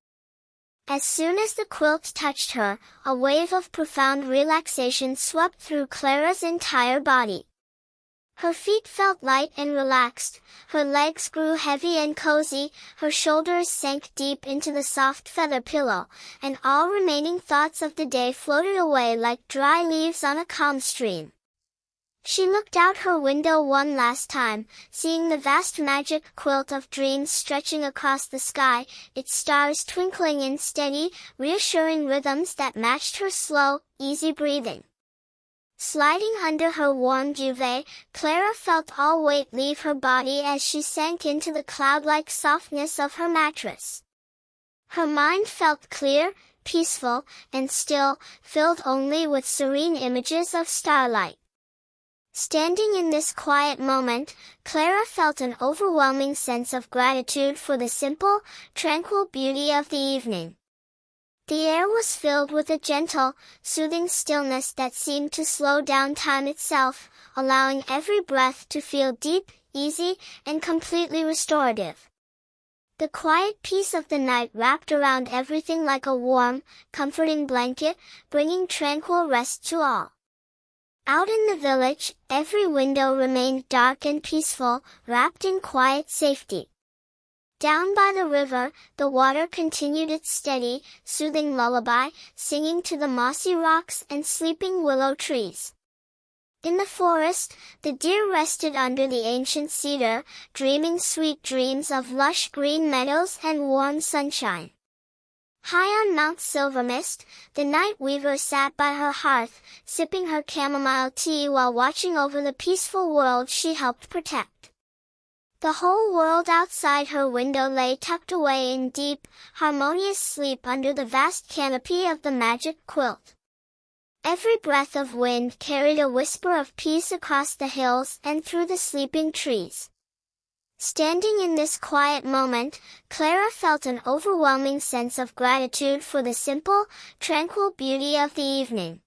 Speaker 1: As soon as the quilt touched her, a wave of profound relaxation swept through Clara's entire body. Her feet felt light and relaxed, her legs grew heavy and cozy, her shoulders sank deep into the soft feather pillow, and all remaining thoughts of the day floated away like dry leaves on a calm stream. She looked out her window one last time, seeing the vast magic quilt of dreams stretching across the sky, its stars twinkling in steady, reassuring rhythms that matched her slow, easy breathing. Sliding under her warm duvet, Clara felt all weight leave her body as she sank into the cloud-like softness of her mattress. Her mind felt clear, peaceful, and still, filled only with serene images of starlight. Standing in this quiet moment, Clara felt an overwhelming sense of gratitude for the simple, tranquil beauty of the evening. The air was filled with a gentle, soothing stillness that seemed to slow down time itself, allowing every breath to feel deep, easy, and completely restorative. The quiet peace of the night wrapped around everything like a warm, comforting blanket, bringing tranquil rest to all. Out in the village, every window remained dark and peaceful, wrapped in quiet safety. Down by the river, the water continued its steady, soothing lullaby, singing to the mossy rocks and sleeping willow trees. In the forest, the deer rested under the ancient cedar, dreaming sweet dreams of lush green meadows and warm sunshine. High on Mount Silvermist, the night weaver sat by her hearth, sipping her chamomile tea while watching over the peaceful world she helped protect. The whole world outside her window lay tucked away in deep, harmonious sleep under the vast canopy of the magic quilt. Every breath of wind carried a whisper of peace across the hills and through the sleeping trees. Standing in this quiet moment, Clara felt an overwhelming sense of gratitude for the simple, tranquil beauty of the evening.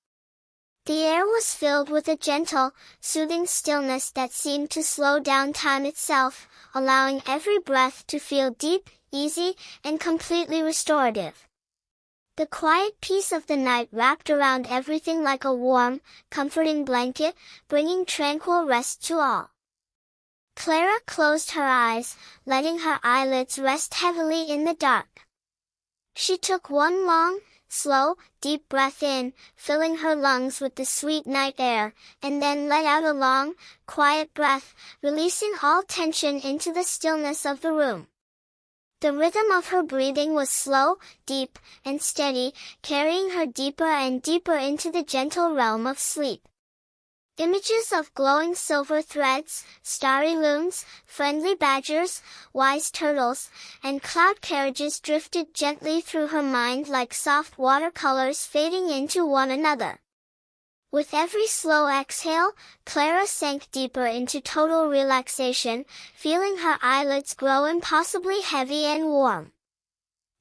Speaker 1: The air was filled with a gentle, soothing stillness that seemed to slow down time itself, allowing every breath to feel deep, easy, and completely restorative. The quiet peace of the night wrapped around everything like a warm, comforting blanket, bringing tranquil rest to all. Clara closed her eyes, letting her eyelids rest heavily in the dark. She took one long, slow, deep breath in, filling her lungs with the sweet night air, and then let out a long, quiet breath, releasing all tension into the stillness of the room. The rhythm of her breathing was slow, deep, and steady, carrying her deeper and deeper into the gentle realm of sleep. Images of glowing silver threads, starry looms, friendly badgers, wise turtles, and cloud carriages drifted gently through her mind like soft watercolors fading into one another. With every slow exhale, Clara sank deeper into total relaxation, feeling her eyelids grow impossibly heavy and warm.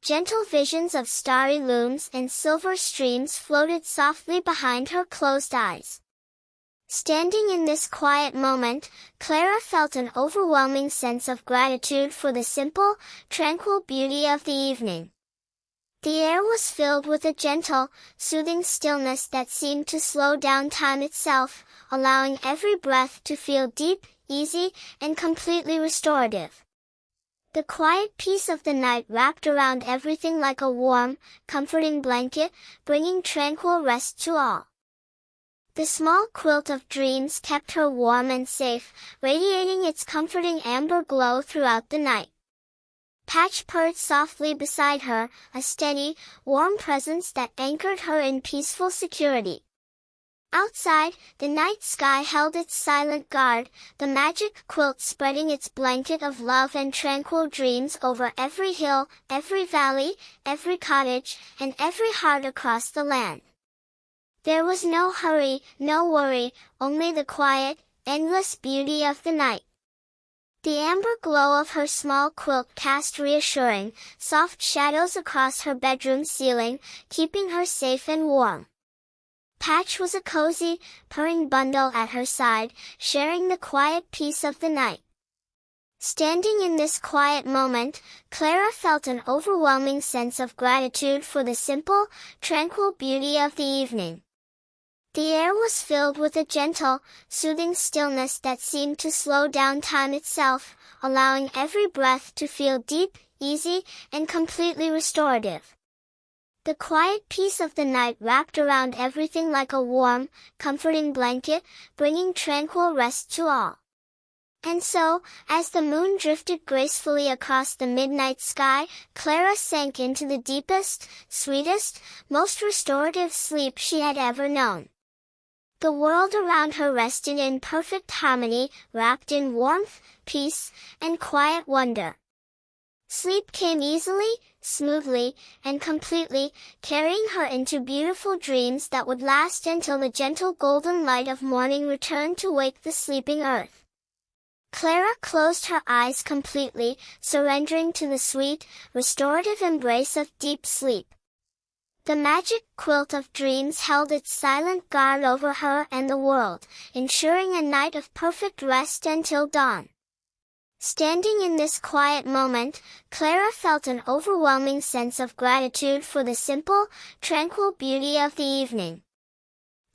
Speaker 1: Gentle visions of starry looms and silver streams floated softly behind her closed eyes. Standing in this quiet moment, Clara felt an overwhelming sense of gratitude for the simple, tranquil beauty of the evening. The air was filled with a gentle, soothing stillness that seemed to slow down time itself, allowing every breath to feel deep, easy, and completely restorative. The quiet peace of the night wrapped around everything like a warm, comforting blanket, bringing tranquil rest to all. The small quilt of dreams kept her warm and safe, radiating its comforting amber glow throughout the night. Patch purred softly beside her, a steady, warm presence that anchored her in peaceful security. Outside, the night sky held its silent guard, the magic quilt spreading its blanket of love and tranquil dreams over every hill, every valley, every cottage, and every heart across the land. There was no hurry, no worry, only the quiet, endless beauty of the night. The amber glow of her small quilt cast reassuring, soft shadows across her bedroom ceiling, keeping her safe and warm. Patch was a cozy, purring bundle at her side, sharing the quiet peace of the night. Standing in this quiet moment, Clara felt an overwhelming sense of gratitude for the simple, tranquil beauty of the evening. The air was filled with a gentle, soothing stillness that seemed to slow down time itself, allowing every breath to feel deep, easy, and completely restorative. The quiet peace of the night wrapped around everything like a warm, comforting blanket, bringing tranquil rest to all. And so, as the moon drifted gracefully across the midnight sky, Clara sank into the deepest, sweetest, most restorative sleep she had ever known. The world around her rested in perfect harmony, wrapped in warmth, peace, and quiet wonder. Sleep came easily, smoothly, and completely, carrying her into beautiful dreams that would last until the gentle golden light of morning returned to wake the sleeping earth. Clara closed her eyes completely, surrendering to the sweet, restorative embrace of deep sleep. The magic quilt of dreams held its silent guard over her and the world, ensuring a night of perfect rest until dawn. Standing in this quiet moment, Clara felt an overwhelming sense of gratitude for the simple, tranquil beauty of the evening.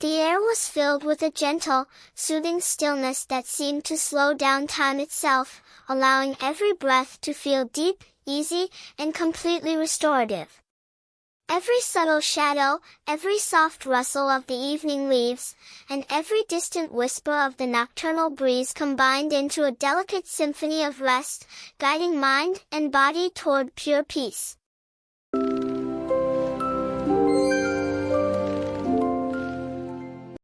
Speaker 1: The air was filled with a gentle, soothing stillness that seemed to slow down time itself, allowing every breath to feel deep, easy, and completely restorative. Every subtle shadow, every soft rustle of the evening leaves, and every distant whisper of the nocturnal breeze combined into a delicate symphony of rest, guiding mind and body toward pure peace.